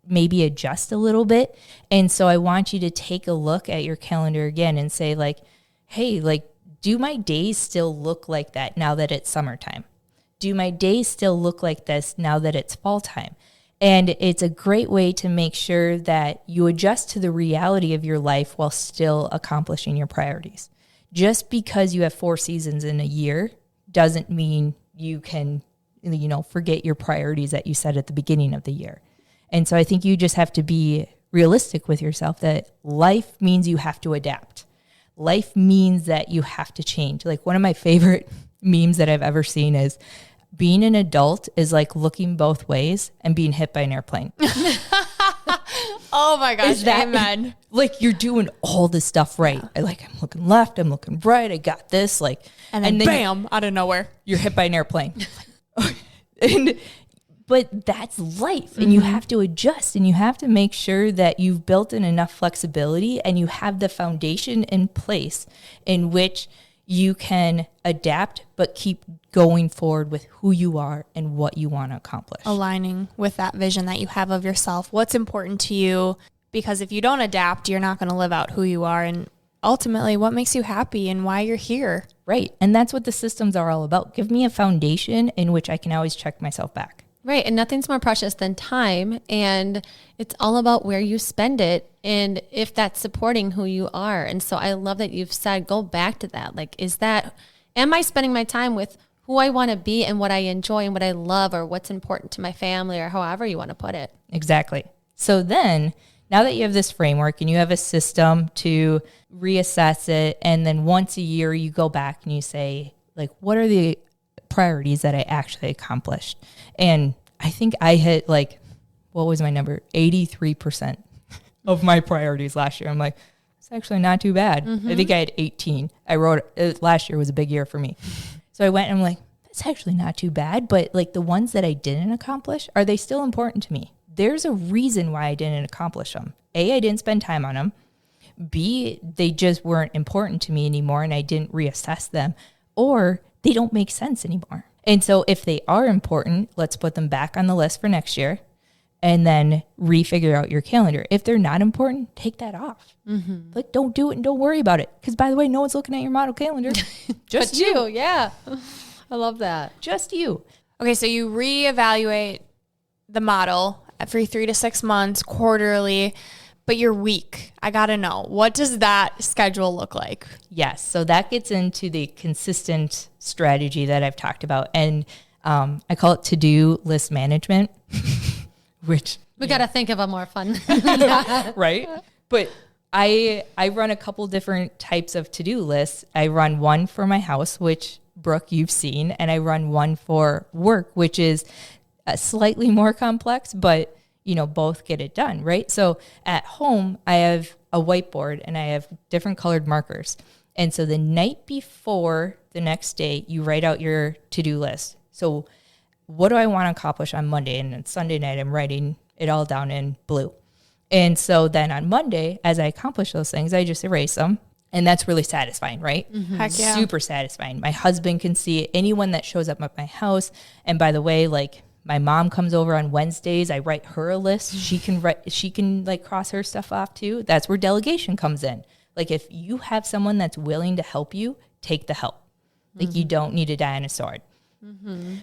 Maybe adjust a little bit. And so I want you to take a look at your calendar again and say hey, do my days still look like that now that it's summertime? Do my days still look like this now that it's fall time? And it's a great way to make sure that you adjust to the reality of your life while still accomplishing your priorities. Just because you have 4 seasons in a year doesn't mean you can forget your priorities that you set at the beginning of the year. And so I think you just have to be realistic with yourself that life means you have to adapt. Life means that you have to change. Like one of my favorite memes that I've ever seen is being an adult is like looking both ways and being hit by an airplane. Oh my gosh, amen. Like you're doing all this stuff right. Yeah. I'm looking left, I'm looking right, I got this. And then bam, out of nowhere. You're hit by an airplane. But that's life, and you have to adjust, and you have to make sure that you've built in enough flexibility and you have the foundation in place in which you can adapt but keep going forward with who you are and what you want to accomplish. Aligning with that vision that you have of yourself, what's important to you, because if you don't adapt, you're not going to live out who you are and ultimately what makes you happy and why you're here. Right, and that's what the systems are all about. Give me a foundation in which I can always check myself back. Right. And nothing's more precious than time. And it's all about where you spend it and if that's supporting who you are. And so I love that you've said, go back to that. Like, am I spending my time with who I want to be and what I enjoy and what I love or what's important to my family or however you want to put it? Exactly. So then now that you have this framework and you have a system to reassess it, and then once a year you go back and you say, like, what are the priorities that I actually accomplished? And I think I hit what was my number? 83% of my priorities last year. I'm like, it's actually not too bad. I think I had 18. I wrote last year was a big year for me. So I went and I'm like, that's actually not too bad. But the ones that I didn't accomplish, are they still important to me? There's a reason why I didn't accomplish them. A, I didn't spend time on them. B, they just weren't important to me anymore and I didn't reassess them. Or they don't make sense anymore. And so if they are important, let's put them back on the list for next year and then refigure out your calendar. If they're not important, take that off. Don't do it and don't worry about it. Because by the way, no one's looking at your model calendar. Just but you. Yeah. I love that. Just you. Okay. So you reevaluate the model every 3 to 6 months, quarterly, but you're weak. I got to know, what does that schedule look like? Yes. So that gets into the consistent strategy that I've talked about. And I call it to-do list management, which... We got to think of a more fun... Right? But I run a couple different types of to-do lists. I run one for my house, which, Brooke, you've seen. And I run one for work, which is slightly more complex, but... both get it done, right? So at home, I have a whiteboard and I have different colored markers. And so the night before the next day, you write out your to-do list. So what do I want to accomplish on Monday? And then Sunday night, I'm writing it all down in blue. And so then on Monday, as I accomplish those things, I just erase them. And that's really satisfying, right? Heck yeah. Super satisfying. My husband can see it. Anyone that shows up at my house. And by the way, my mom comes over on Wednesdays. I write her a list. She can cross her stuff off too. That's where delegation comes in. If you have someone that's willing to help you, take the help. You don't need to die on a sword.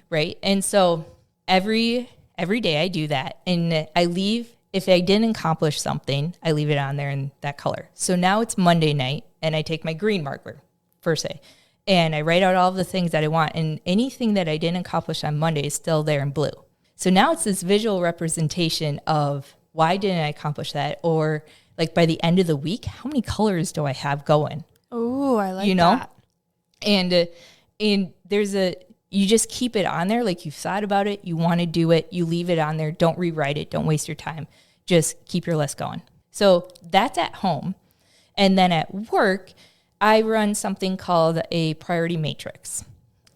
Right? And so every day I do that. And I leave, if I didn't accomplish something, I leave it on there in that color. So now it's Monday night and I take my green marker, per se. And I write out all the things that I want. And anything that I didn't accomplish on Monday is still there in blue. So now it's this visual representation of why didn't I accomplish that? Or by the end of the week, how many colors do I have going? Oh, I like that. And there's you just keep it on there. You've thought about it. You want to do it. You leave it on there. Don't rewrite it. Don't waste your time. Just keep your list going. So that's at home. And then at work, I run something called a priority matrix.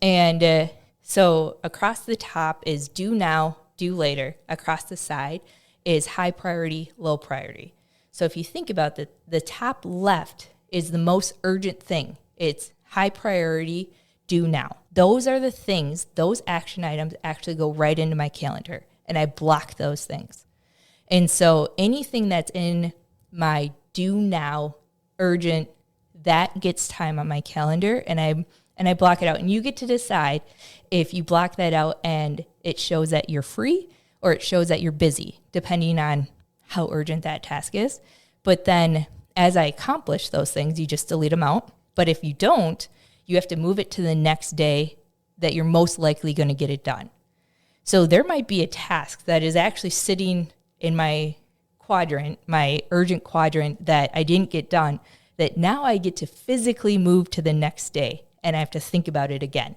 And so across the top is do now, do later. Across the side is high priority, low priority. So if you think about the top left is the most urgent thing. It's high priority, do now. Those are the things, those action items actually go right into my calendar. And I block those things. And so anything that's in my do now, urgent, that gets time on my calendar, and I block it out. And you get to decide if you block that out and it shows that you're free or it shows that you're busy, depending on how urgent that task is. But then as I accomplish those things, you just delete them out. But if you don't, you have to move it to the next day that you're most likely going to get it done. So there might be a task that is actually sitting in my quadrant, my urgent quadrant, that I didn't get done, that now I get to physically move to the next day, and I have to think about it again.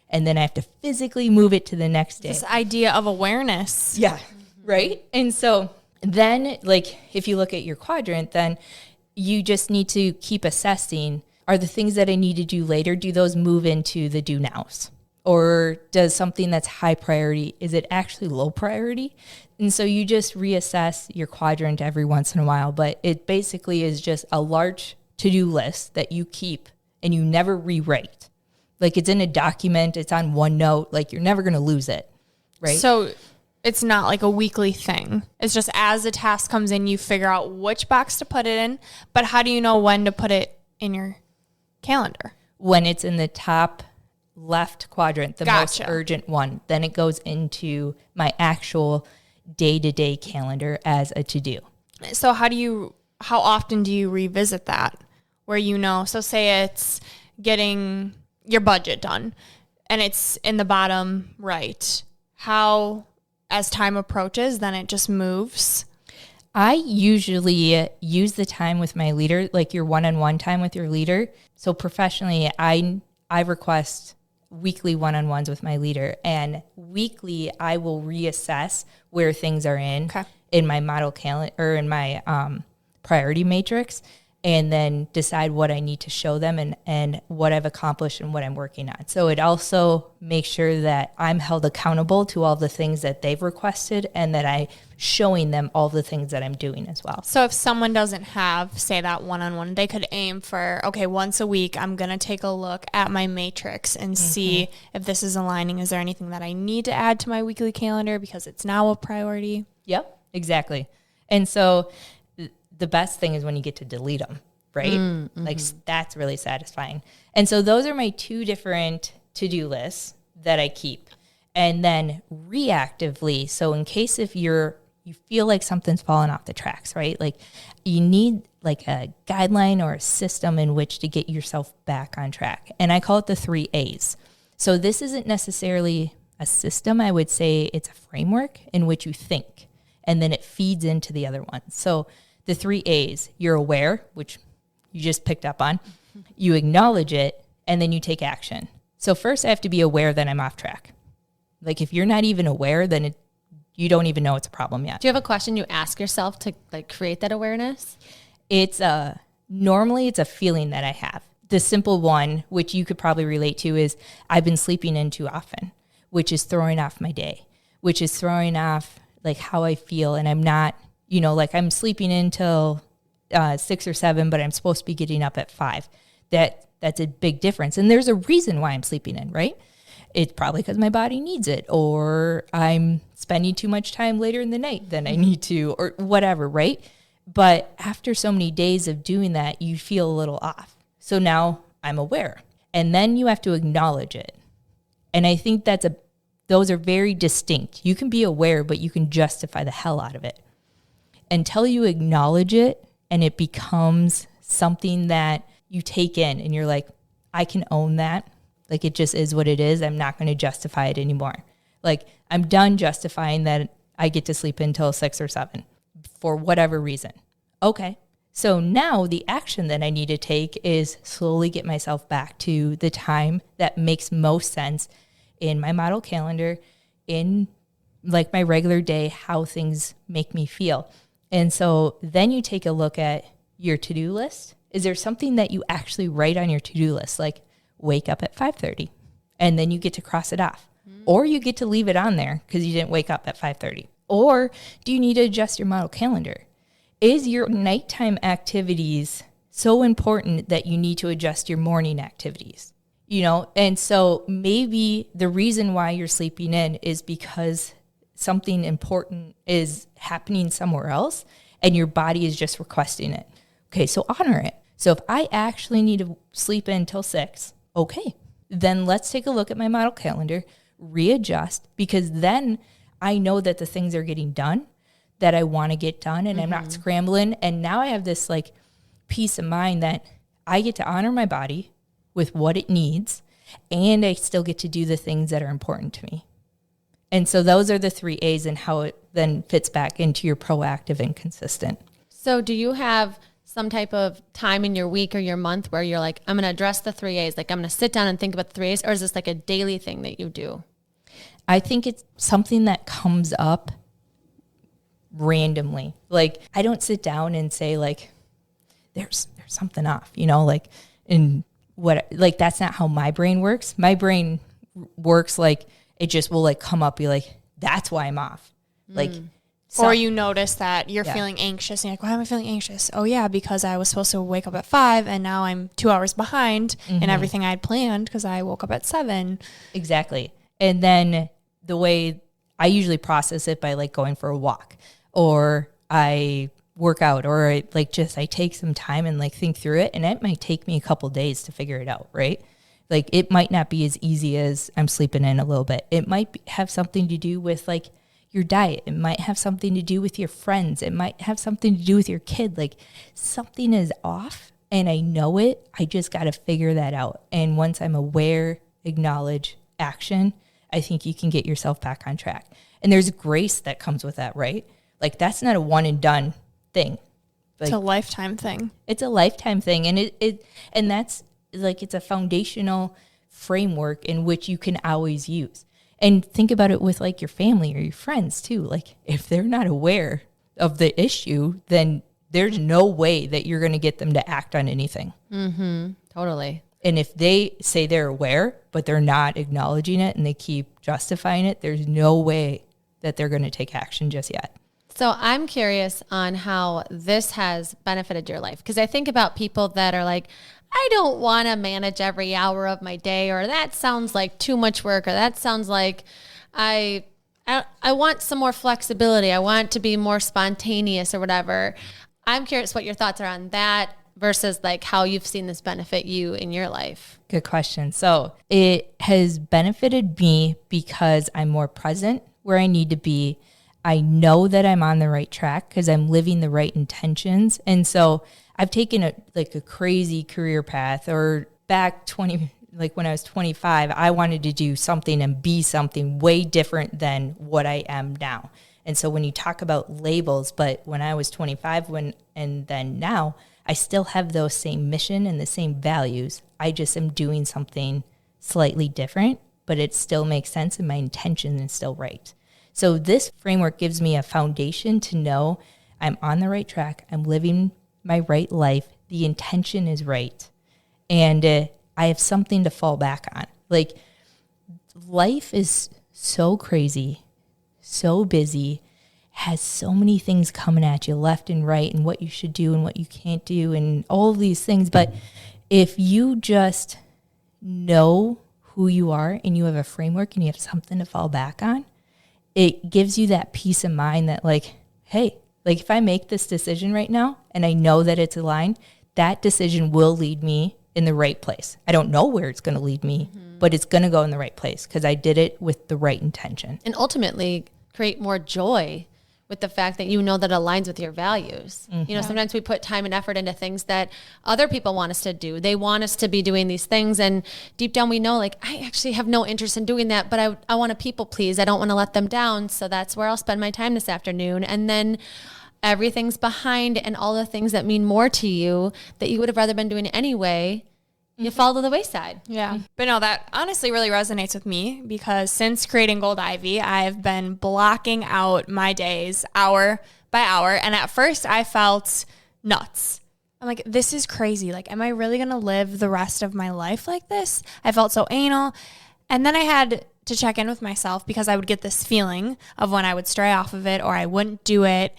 And then I have to physically move it to the next day. This idea of awareness. Yeah, right? And so then, like, if you look at your quadrant, then you just need to keep assessing, are the things that I need to do later, do those move into the do nows? Or does something that's high priority, is it actually low priority? And so you just reassess your quadrant every once in a while. But it basically is just a large to-do list that you keep and you never rewrite. Like, it's in a document, it's on OneNote, like you're never going to lose it, right? So it's not like a weekly thing. It's just as the task comes in, you figure out which box to put it in. But how do you know when to put it in your calendar? When it's in the top left quadrant, the most Gotcha. urgent one, then it goes into my actual day-to-day calendar as a to-do. So how often do you revisit that? Where you know, so say it's getting your budget done and it's in the bottom right. How, as time approaches, then it just moves? I usually use the time with my leader, like your one-on-one time with your leader. So professionally, I request weekly one-on-ones with my leader, and weekly I will reassess where things are in my model calendar or in my priority matrix, and then decide what I need to show them and what I've accomplished and what I'm working on. So it also makes sure that I'm held accountable to all the things that they've requested and that I'm showing them all the things that I'm doing as well. So if someone doesn't have, say, that one-on-one, they could aim for, okay, once a week, I'm going to take a look at my matrix and see if this is aligning. Is there anything that I need to add to my weekly calendar because it's now a priority? Yep, exactly. And so the best thing is when you get to delete them, right? Like, that's really satisfying. And so those are my two different to-do lists that I keep. And then reactively, so in case if you feel like something's fallen off the tracks, right? Like, you need like a guideline or a system in which to get yourself back on track. And I call it the 3 A's. So this isn't necessarily a system. I would say it's a framework in which you think, and then it feeds into the other ones. So the 3 A's, you're aware, which you just picked up on, you acknowledge it, and then you take action. So first I have to be aware that I'm off track. Like, if you're not even aware, then you don't even know it's a problem yet. Do you have a question you ask yourself to like create that awareness? It's normally it's a feeling that I have. The simple one, which you could probably relate to, is I've been sleeping in too often, which is throwing off my day, which is throwing off like how I feel, and I'm not, like I'm sleeping in till 6 or 7, but I'm supposed to be getting up at 5. That's a big difference. And there's a reason why I'm sleeping in, right? It's probably because my body needs it, or I'm spending too much time later in the night than I need to, or whatever, right? But after so many days of doing that, you feel a little off. So now I'm aware. And then you have to acknowledge it. And I think those are very distinct. You can be aware, but you can justify the hell out of it. Until you acknowledge it and it becomes something that you take in and you're like, I can own that. Like, it just is what it is. I'm not going to justify it anymore. Like, I'm done justifying that I get to sleep until 6 or 7 for whatever reason. Okay. So now the action that I need to take is slowly get myself back to the time that makes most sense in my model calendar, in like my regular day, how things make me feel. And so then you take a look at your to-do list. Is there something that you actually write on your to-do list? Like, wake up at 5:30, and then you get to cross it off. Or you get to leave it on there because you didn't wake up at 5:30. Or do you need to adjust your model calendar? Is your nighttime activities so important that you need to adjust your morning activities? And so maybe the reason why you're sleeping in is because something important is happening somewhere else and your body is just requesting it. Okay, so honor it. So if I actually need to sleep in till 6, okay, then let's take a look at my model calendar, readjust, because then I know that the things are getting done that I want to get done, and I'm not scrambling. And now I have this like peace of mind that I get to honor my body with what it needs, and I still get to do the things that are important to me. And so those are the 3 A's and how it then fits back into your proactive and consistent. So do you have some type of time in your week or your month where you're like, I'm going to address the 3 A's, like I'm going to sit down and think about the 3 A's, or is this like a daily thing that you do? I think it's something that comes up randomly. Like I don't sit down and say like, there's something off, like in what, like that's not how my brain works. My brain works like it just will like come up, be like, that's why I'm off. Like, or you notice that you're feeling anxious and you're like, why am I feeling anxious? Oh yeah, because I was supposed to wake up at 5 and now I'm 2 hours behind in everything I had planned because I woke up at 7. Exactly. And then the way I usually process it by like going for a walk, or I work out, or I take some time and like think through it. And it might take me a couple days to figure it out. Right. Like it might not be as easy as I'm sleeping in a little bit. It might have something to do with like your diet. It might have something to do with your friends. It might have something to do with your kid. Like something is off and I know it. I just got to figure that out. And once I'm aware, acknowledge, action, I think you can get yourself back on track. And there's grace that comes with that, right? Like that's not a one and done thing. Like, it's a lifetime thing. It's a lifetime thing. And and that's like, it's a foundational framework in which you can always use. And think about it with like your family or your friends too. Like if they're not aware of the issue, then there's no way that you're going to get them to act on anything. Totally. And if they say they're aware, but they're not acknowledging it and they keep justifying it, there's no way that they're going to take action just yet. So I'm curious on how this has benefited your life. Because I think about people that are like, I don't want to manage every hour of my day, or that sounds like too much work, or that sounds like I want some more flexibility. I want to be more spontaneous or whatever. I'm curious what your thoughts are on that versus like how you've seen this benefit you in your life. Good question. So it has benefited me because I'm more present where I need to be. I know that I'm on the right track because I'm living the right intentions. And so I've taken a crazy career path, or back when I was 25, I wanted to do something and be something way different than what I am now. And so when you talk about labels, but when I was 25 and then now, I still have those same mission and the same values. I just am doing something slightly different, but it still makes sense and my intention is still right. So this framework gives me a foundation to know I'm on the right track. I'm living my right life. The intention is right. And I have something to fall back on. Like life is so crazy, so busy, has so many things coming at you left and right, and what you should do and what you can't do and all of these things. But if you just know who you are and you have a framework and you have something to fall back on, it gives you that peace of mind that like, hey, like if I make this decision right now and I know that it's aligned, that decision will lead me in the right place. I don't know where it's going to lead me, but it's going to go in the right place because I did it with the right intention. And ultimately create more joy with the fact that you know that aligns with your values. You know, sometimes we put time and effort into things that other people want us to do. They want us to be doing these things. And deep down we know, like, I actually have no interest in doing that, but I want to people please. I don't want to let them down. So that's where I'll spend my time this afternoon. And then everything's behind, and all the things that mean more to you that you would have rather been doing anyway, you fall to the wayside. Yeah. But no, that honestly really resonates with me because since creating Gold Ivy, I've been blocking out my days hour by hour. And at first I felt nuts. I'm like, this is crazy. Like, am I really going to live the rest of my life like this? I felt so anal. And then I had to check in with myself because I would get this feeling of when I would stray off of it or I wouldn't do it.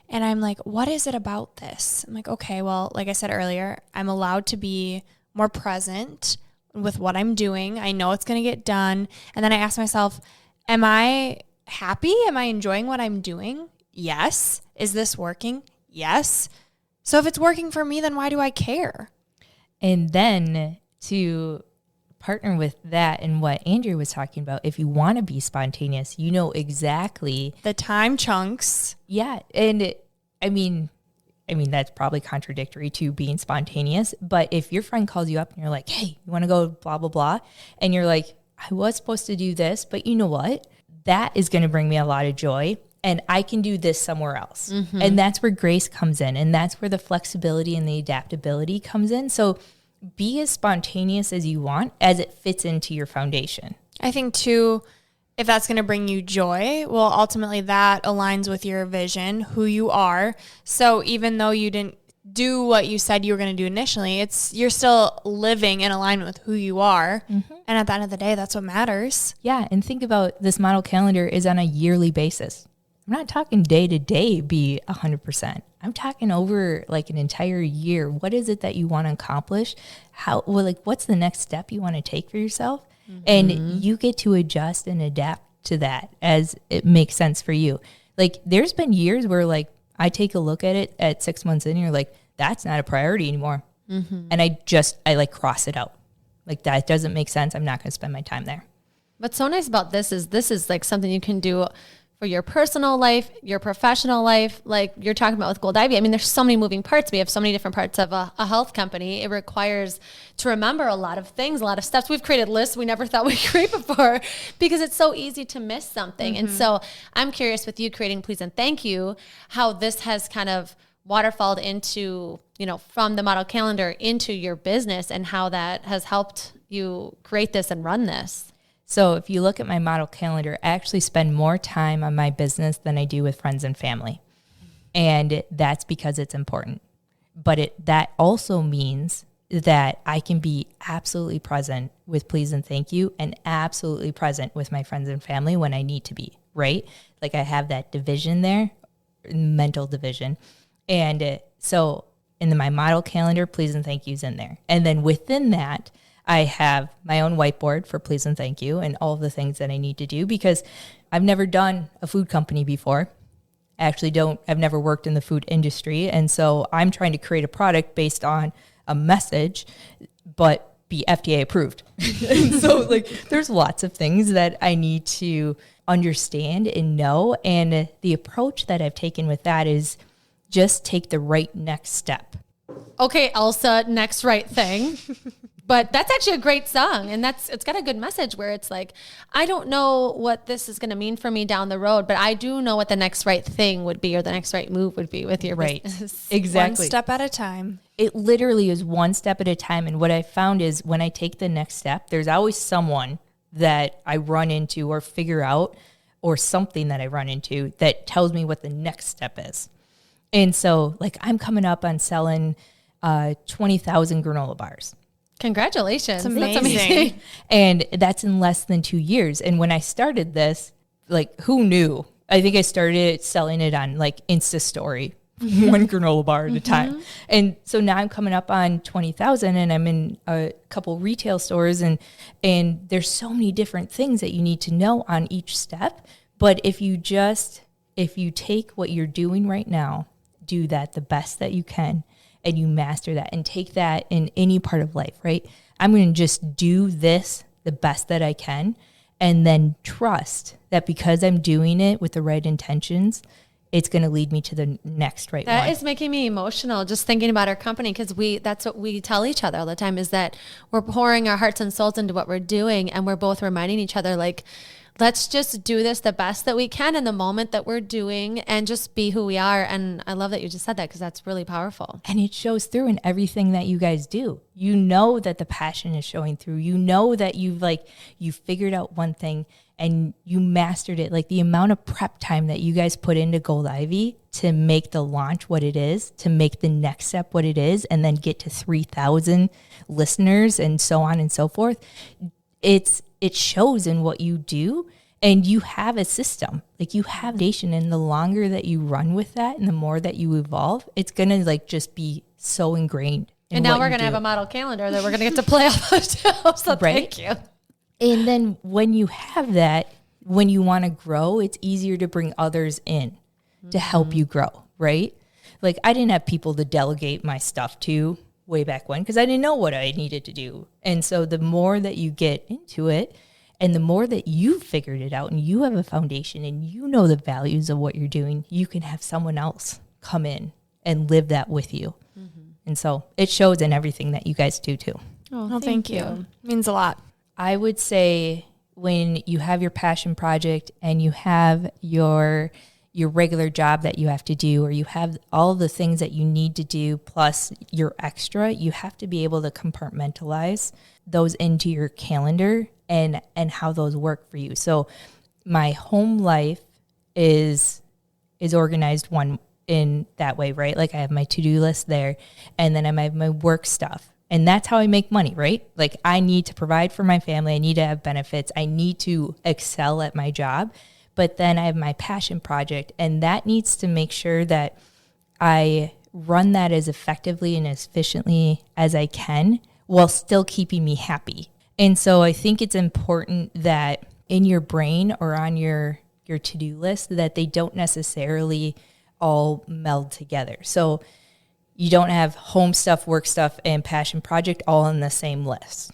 And I'm like, what is it about this? I'm like, okay, well, like I said earlier, I'm allowed to be more present with what I'm doing. I know it's going to get done. And then I ask myself, am I happy? Am I enjoying what I'm doing? Yes. Is this working? Yes. So if it's working for me, then why do I care? And then to partner with that and what Andrea was talking about, if you want to be spontaneous, you know exactly the time chunks. Yeah. And I mean, that's probably contradictory to being spontaneous. But if your friend calls you up and you're like, hey, you want to go blah, blah, blah. And you're like, I was supposed to do this, but you know what? that is going to bring me a lot of joy. And I can do this somewhere else. And that's where grace comes in. And that's where the flexibility and the adaptability comes in. So be as spontaneous as you want as it fits into your foundation. I think too, if that's going to bring you joy, well, ultimately that aligns with your vision, who you are. So even though you didn't do what you said you were going to do initially, you're still living in alignment with who you are. And at the end of the day, that's what matters. Yeah. And think about this model calendar is on a yearly basis. I'm not talking day to day be 100%. I'm talking over like an entire year. What is it that you want to accomplish? What's the next step you want to take for yourself? And you get to adjust and adapt to that as it makes sense for you. Like there's been years where like I take a look at it at 6 months in and you're like, that's not a priority anymore. And I like cross it out. Like that doesn't make sense. I'm not going to spend my time there. What's so nice about this is like something you can do for your personal life, your professional life, like you're talking about with Gold Ivy. I mean, there's so many moving parts. We have so many different parts of a health company. It requires to remember a lot of things, a lot of steps. We've created lists we never thought we'd create before because it's so easy to miss something. And so I'm curious with you creating Please and Thank You, how this has kind of waterfalled into, from the model calendar into your business and how that has helped you create this and run this. So if you look at my model calendar, I actually spend more time on my business than I do with friends and family. And that's because it's important. But that also means that I can be absolutely present with Please and Thank You and absolutely present with my friends and family when I need to be, right? Like I have that division there, mental division. And so in my model calendar, Please and Thank You's in there. And then within that, I have my own whiteboard for Please and Thank You and all of the things that I need to do because I've never done a food company before. I've never worked in the food industry. And so I'm trying to create a product based on a message, but be FDA approved. And so there's lots of things that I need to understand and know. And the approach that I've taken with that is just take the right next step. Okay, Elsa, next right thing. But that's actually a great song. And it's got a good message where it's like, I don't know what this is going to mean for me down the road, but I do know what the next right thing would be or the next right move would be with your business. Exactly. One step at a time. It literally is one step at a time. And what I found is when I take the next step, there's always someone that I run into or figure out or something that I run into that tells me what the next step is. And so I'm coming up on selling 20,000 granola bars. Congratulations. That's amazing. That's amazing. And that's in less than 2 years. And when I started this, who knew? I think I started selling it on Insta story, one granola bar at a time. And so now I'm coming up on 20,000 and I'm in a couple retail stores and there's so many different things that you need to know on each step. But if you take what you're doing right now, do that the best that you can, and you master that and take that in any part of life, right? I'm going to just do this the best that I can and then trust that because I'm doing it with the right intentions, it's going to lead me to the next right one. That is making me emotional just thinking about our company because that's what we tell each other all the time is that we're pouring our hearts and souls into what we're doing and we're both reminding each other let's just do this the best that we can in the moment that we're doing and just be who we are. And I love that you just said that because that's really powerful. And it shows through in everything that you guys do. You know that the passion is showing through. You know that you figured out one thing and you mastered it. Like the amount of prep time that you guys put into Gold Ivy to make the launch what it is, to make the next step what it is, and then get to 3,000 listeners and so on and so forth. It shows in what you do, and you have a system. You have a foundation, and the longer that you run with that and the more that you evolve, it's going to just be so ingrained in And now what we're you going to do. have a model calendar that we're going to get to play off of too. So Right? Thank you. And then when you have that, when you want to grow, it's easier to bring others in to help you grow, right? I didn't have people to delegate my stuff to way back when because I didn't know what I needed to do. And so the more that you get into it and the more that you've figured it out and you have a foundation and you know the values of what you're doing, you can have someone else come in and live that with you. And so it shows in everything that you guys do too. Oh, thank you. Means a lot. I would say when you have your passion project and you have your regular job that you have to do, or you have all the things that you need to do plus your extra, you have to be able to compartmentalize those into your calendar and how those work for you. So my home life is organized one in that way, right? Like I have my to-do list there, and then I have my work stuff. And that's how I make money, right? Like I need to provide for my family. I need to have benefits. I need to excel at my job. But then I have my passion project, and that needs to make sure that I run that as effectively and as efficiently as I can while still keeping me happy. And so I think it's important that in your brain or on your to-do list that they don't necessarily all meld together. So you don't have home stuff, work stuff, and passion project all on the same list.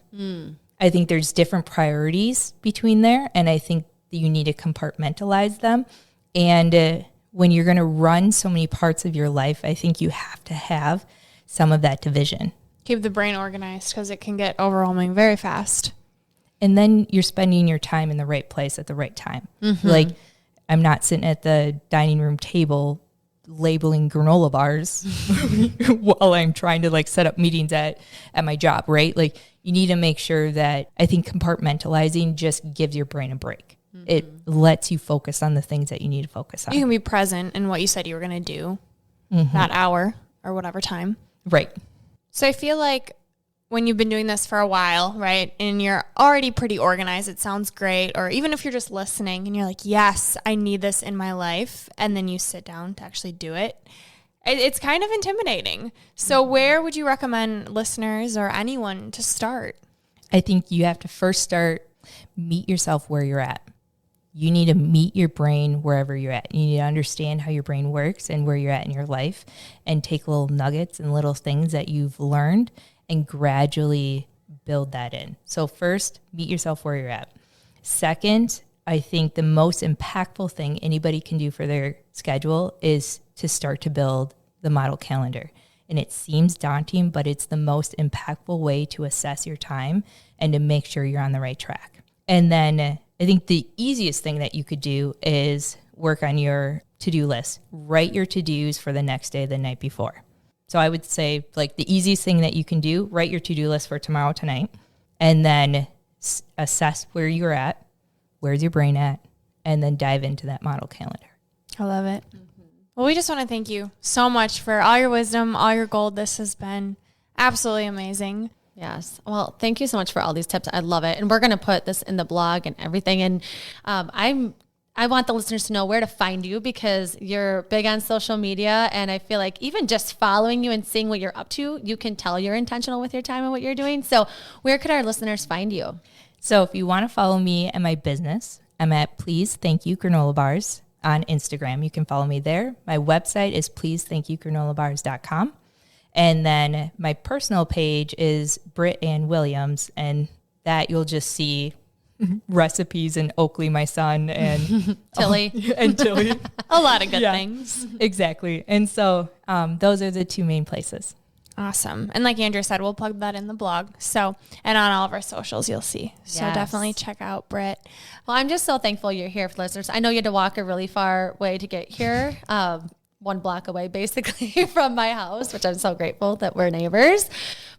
I think there's different priorities between there, and I think you need to compartmentalize them. And when you're going to run so many parts of your life, I think you have to have some of that division. Keep the brain organized because it can get overwhelming very fast. And then you're spending your time in the right place at the right time. Like I'm not sitting at the dining room table labeling granola bars while I'm trying to like set up meetings at my job, right? Like you need to make sure that I think compartmentalizing just gives your brain a break. It lets you focus on the things that you need to focus on. You can be present in what you said you were going to do that hour or whatever time. Right. So I feel like when you've been doing this for a while, right, and you're already pretty organized, it sounds great. Or even if you're just listening and you're like, yes, I need this in my life, and then you sit down to actually do it, it's kind of intimidating. So where would you recommend listeners or anyone to start? I think you have to first start, meet yourself where you're at. You need to meet your brain wherever you're at. You need to understand how your brain works and where you're at in your life, and take little nuggets and little things that you've learned and gradually build that in. So first, meet yourself where you're at. Second, I think the most impactful thing anybody can do for their schedule is to start to build the model calendar. And it seems daunting, but it's the most impactful way to assess your time and to make sure you're on the right track. And then I think the easiest thing that you could do is work on your to-do list. Write your to-dos for the next day, the night before. So I would say like the easiest thing that you can do, write your to-do list for tomorrow, tonight, and then assess where you're at, where's your brain at, and then dive into that model calendar. I love it. Well, we just want to thank you so much for all your wisdom, all your gold. This has been absolutely amazing. Yes. Well, thank you so much for all these tips. I love it. And we're going to put this in the blog and everything. And I want the listeners to know where to find you, because you're big on social media. And I feel like even just following you and seeing what you're up to, you can tell you're intentional with your time and what you're doing. So where could our listeners find you? So if you want to follow me and my business, I'm at Please Thank You Granola Bars on Instagram. You can follow me there. My website is pleasethankyouGranolaBars.com. And then my personal page is Brit Williams, and that you'll just see recipes in Oakley, my son, and Tilly. And Tilly. A lot of good things. Exactly. And so those are the two main places. Awesome. And like Andrea said, we'll plug that in the blog. So, and on all of our socials, you'll see. So Yes. definitely check out Brit. Well, I'm just so thankful you're here for listeners. I know you had to walk a really far way to get here. 1 block away basically from my house, which I'm so grateful that we're neighbors.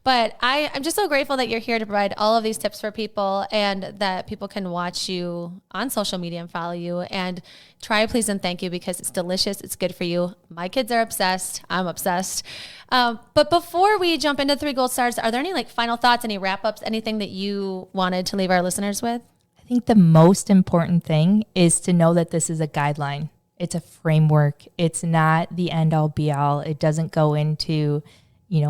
But I'm just so grateful that you're here to provide all of these tips for people, and that people can watch you on social media and follow you, and try Please and Thank You, because it's delicious. It's good for you. My kids are obsessed. I'm obsessed. But before we jump into 3 gold stars, are there any like final thoughts, any wrap ups, anything that you wanted to leave our listeners with? I think the most important thing is to know that this is a guideline. It's a framework. It's not the end all be all. It doesn't go into,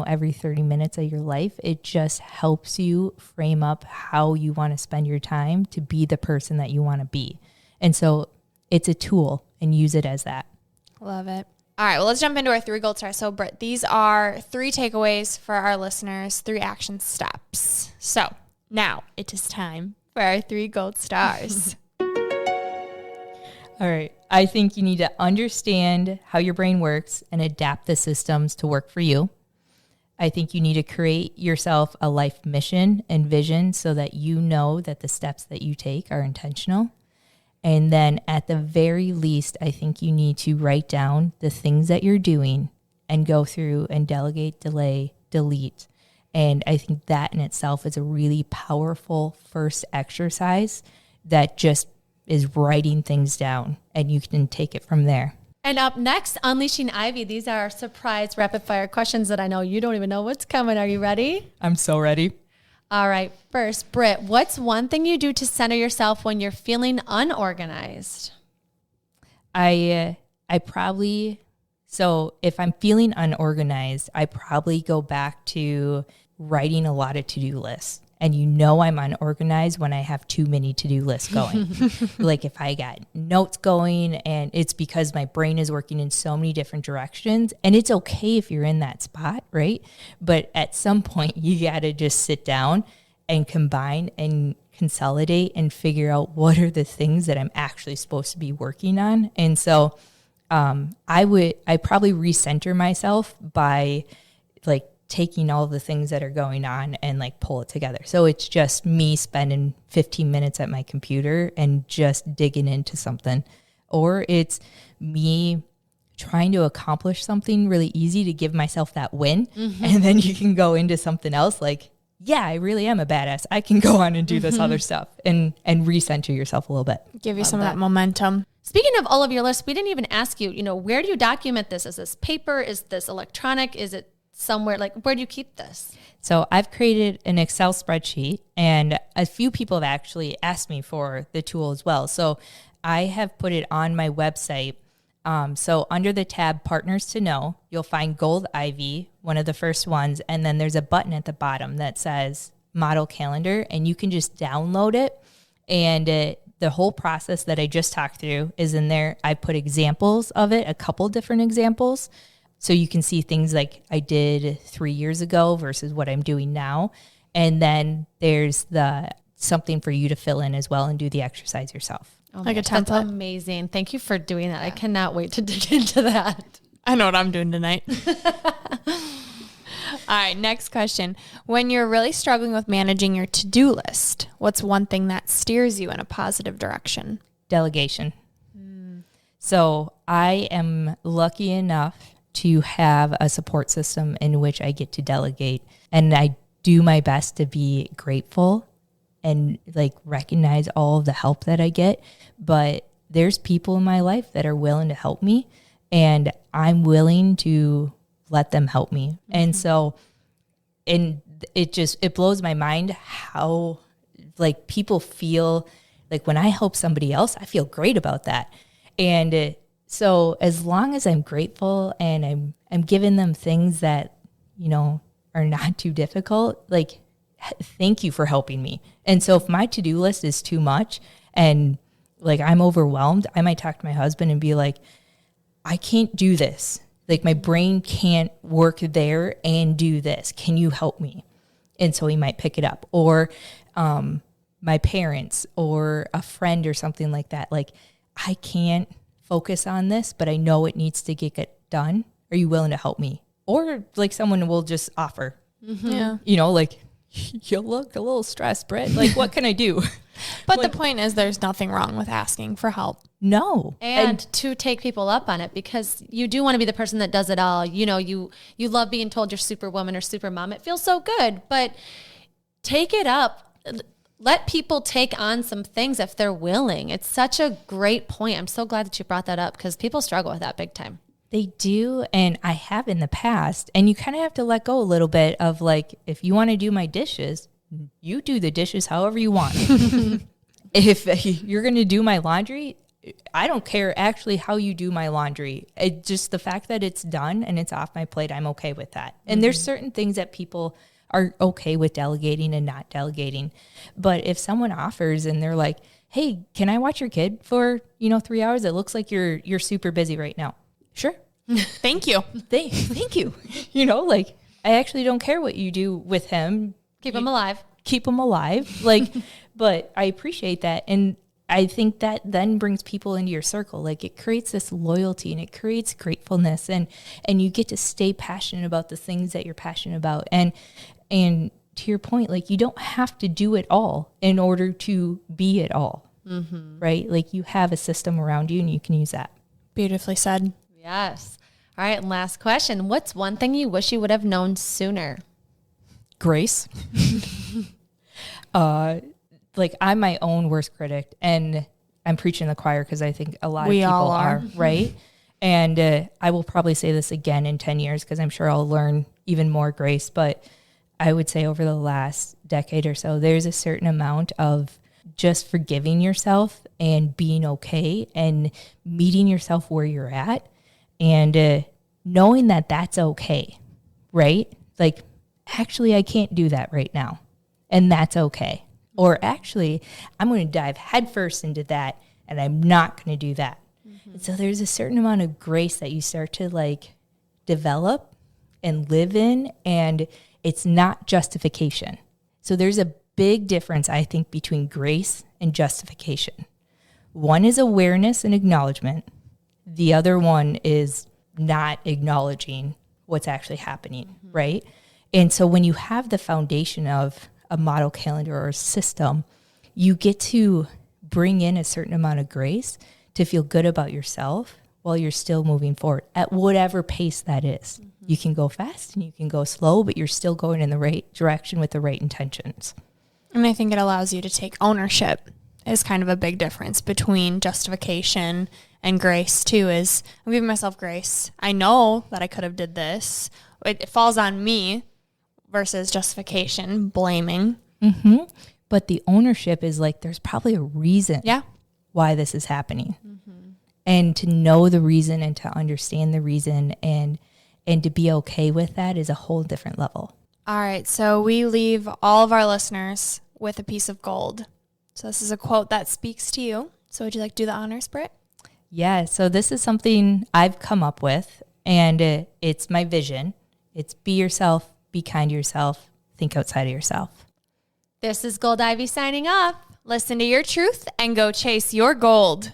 every 30 minutes of your life. It just helps you frame up how you want to spend your time to be the person that you want to be. And so it's a tool, and use it as that. Love it. All right, well, let's jump into our 3 gold stars. So, Britt, these are 3 takeaways for our listeners, 3 action steps. So now it is time for our 3 gold stars. All right. I think you need to understand how your brain works and adapt the systems to work for you. I think you need to create yourself a life mission and vision so that you know that the steps that you take are intentional. And then at the very least, I think you need to write down the things that you're doing and go through and delegate, delay, delete. And I think that in itself is a really powerful first exercise that just is writing things down, and you can take it from there. And up next, Unleashing Ivy. These are our surprise rapid fire questions that I know you don't even know what's coming. Are you ready? I'm so ready. All right. First, Brit, what's one thing you do to center yourself when you're feeling unorganized? So if I'm feeling unorganized, I probably go back to writing a lot of to-do lists. And I'm unorganized when I have too many to-do lists going. Like if I got notes going, and it's because my brain is working in so many different directions, and it's okay if you're in that spot, right? But at some point you got to just sit down and combine and consolidate and figure out what are the things that I'm actually supposed to be working on. And so I probably recenter myself by like taking all the things that are going on and like pull it together. So it's just me spending 15 minutes at my computer and just digging into something, or it's me trying to accomplish something really easy to give myself that win. And then you can go into something else like, yeah, I really am a badass. I can go on and do this other stuff and recenter yourself a little bit. Give you some of that momentum. Speaking of all of your lists, we didn't even ask you, where do you document this? Is this paper? Is this electronic? Is it somewhere, like, where do you keep this? So I've created an Excel spreadsheet, and a few people have actually asked me for the tool as well. So I have put it on my website. So under the tab Partners to Know, you'll find Gold Ivy, one of the first ones. And then there's a button at the bottom that says Model Calendar, and you can just download it. And the whole process that I just talked through is in there. I put examples of it, a couple different examples. So you can see things like I did 3 years ago versus what I'm doing now. And then there's something for you to fill in as well and do the exercise yourself. Oh, like a template. That's amazing. Thank you for doing that. Yeah. I cannot wait to dig into that. I know what I'm doing tonight. All right, next question. When you're really struggling with managing your to-do list, what's one thing that steers you in a positive direction? Delegation. So I am lucky enough to have a support system in which I get to delegate. And I do my best to be grateful and like recognize all of the help that I get. But there's people in my life that are willing to help me, and I'm willing to let them help me. And so, and it blows my mind how like people feel like when I help somebody else, I feel great about that. And so as long as I'm grateful and I'm giving them things that, are not too difficult, like, thank you for helping me. And so if my to-do list is too much and like I'm overwhelmed, I might talk to my husband and be like, I can't do this. Like my brain can't work there and do this. Can you help me? And so he might pick it up. Or my parents or a friend or something like that. Like, I can't focus on this, but I know it needs to get done. Are you willing to help me? Or like someone will just offer. Yeah. Like, you look a little stressed, Britt. Like, what can I do? But the point is there's nothing wrong with asking for help. No. And to take people up on it, because you do want to be the person that does it all. You love being told you're superwoman or supermom. It feels so good, but take it up. Let people take on some things if they're willing. It's such a great point. I'm so glad that you brought that up because people struggle with that big time. They do, and I have in the past. And you kind of have to let go a little bit of like, if you want to do my dishes, you do the dishes however you want. If you're going to do my laundry, I don't care actually how you do my laundry. It just the fact that it's done and it's off my plate, I'm okay with that. And there's certain things that people are okay with delegating and not delegating. But if someone offers and they're like, hey, can I watch your kid for, 3 hours? It looks like you're super busy right now. Sure. Thank you. Thank you. Like, I actually don't care what you do with him. Keep him alive. Keep him alive. Like, but I appreciate that. And I think that then brings people into your circle. Like it creates this loyalty and it creates gratefulness, and you get to stay passionate about the things that you're passionate about. And to your point, like you don't have to do it all in order to be it all, right? Like you have a system around you and you can use that. Beautifully said. Yes. All right. And last question. What's one thing you wish you would have known sooner? Grace. Like I'm my own worst critic, and I'm preaching the choir because I think a lot of people all are. right? And I will probably say this again in 10 years because I'm sure I'll learn even more grace. But I would say over the last decade or so, there's a certain amount of just forgiving yourself and being okay and meeting yourself where you're at, and knowing that that's okay, right? Like, actually, I can't do that right now, and that's okay. Or actually, I'm going to dive headfirst into that, and I'm not going to do that. And so there's a certain amount of grace that you start to like develop and live in, and it's not justification. So there's a big difference, I think, between grace and justification. One is awareness and acknowledgement. The other one is not acknowledging what's actually happening, right? And so when you have the foundation of a model calendar or a system, you get to bring in a certain amount of grace to feel good about yourself while you're still moving forward at whatever pace that is. You can go fast and you can go slow, but you're still going in the right direction with the right intentions. And I think it allows you to take ownership is kind of a big difference between justification and grace too. Is I'm giving myself grace. I know that I could have did this. It falls on me versus justification, blaming. But the ownership is like, there's probably a reason why this is happening. And to know the reason and to understand the reason and to be okay with that is a whole different level. All right. So we leave all of our listeners with a piece of gold. So this is a quote that speaks to you. So would you like to do the honors, Brit? Yeah. So this is something I've come up with, and it's my vision. It's be yourself, be kind to yourself, think outside of yourself. This is Gold Ivy signing off. Listen to your truth and go chase your gold.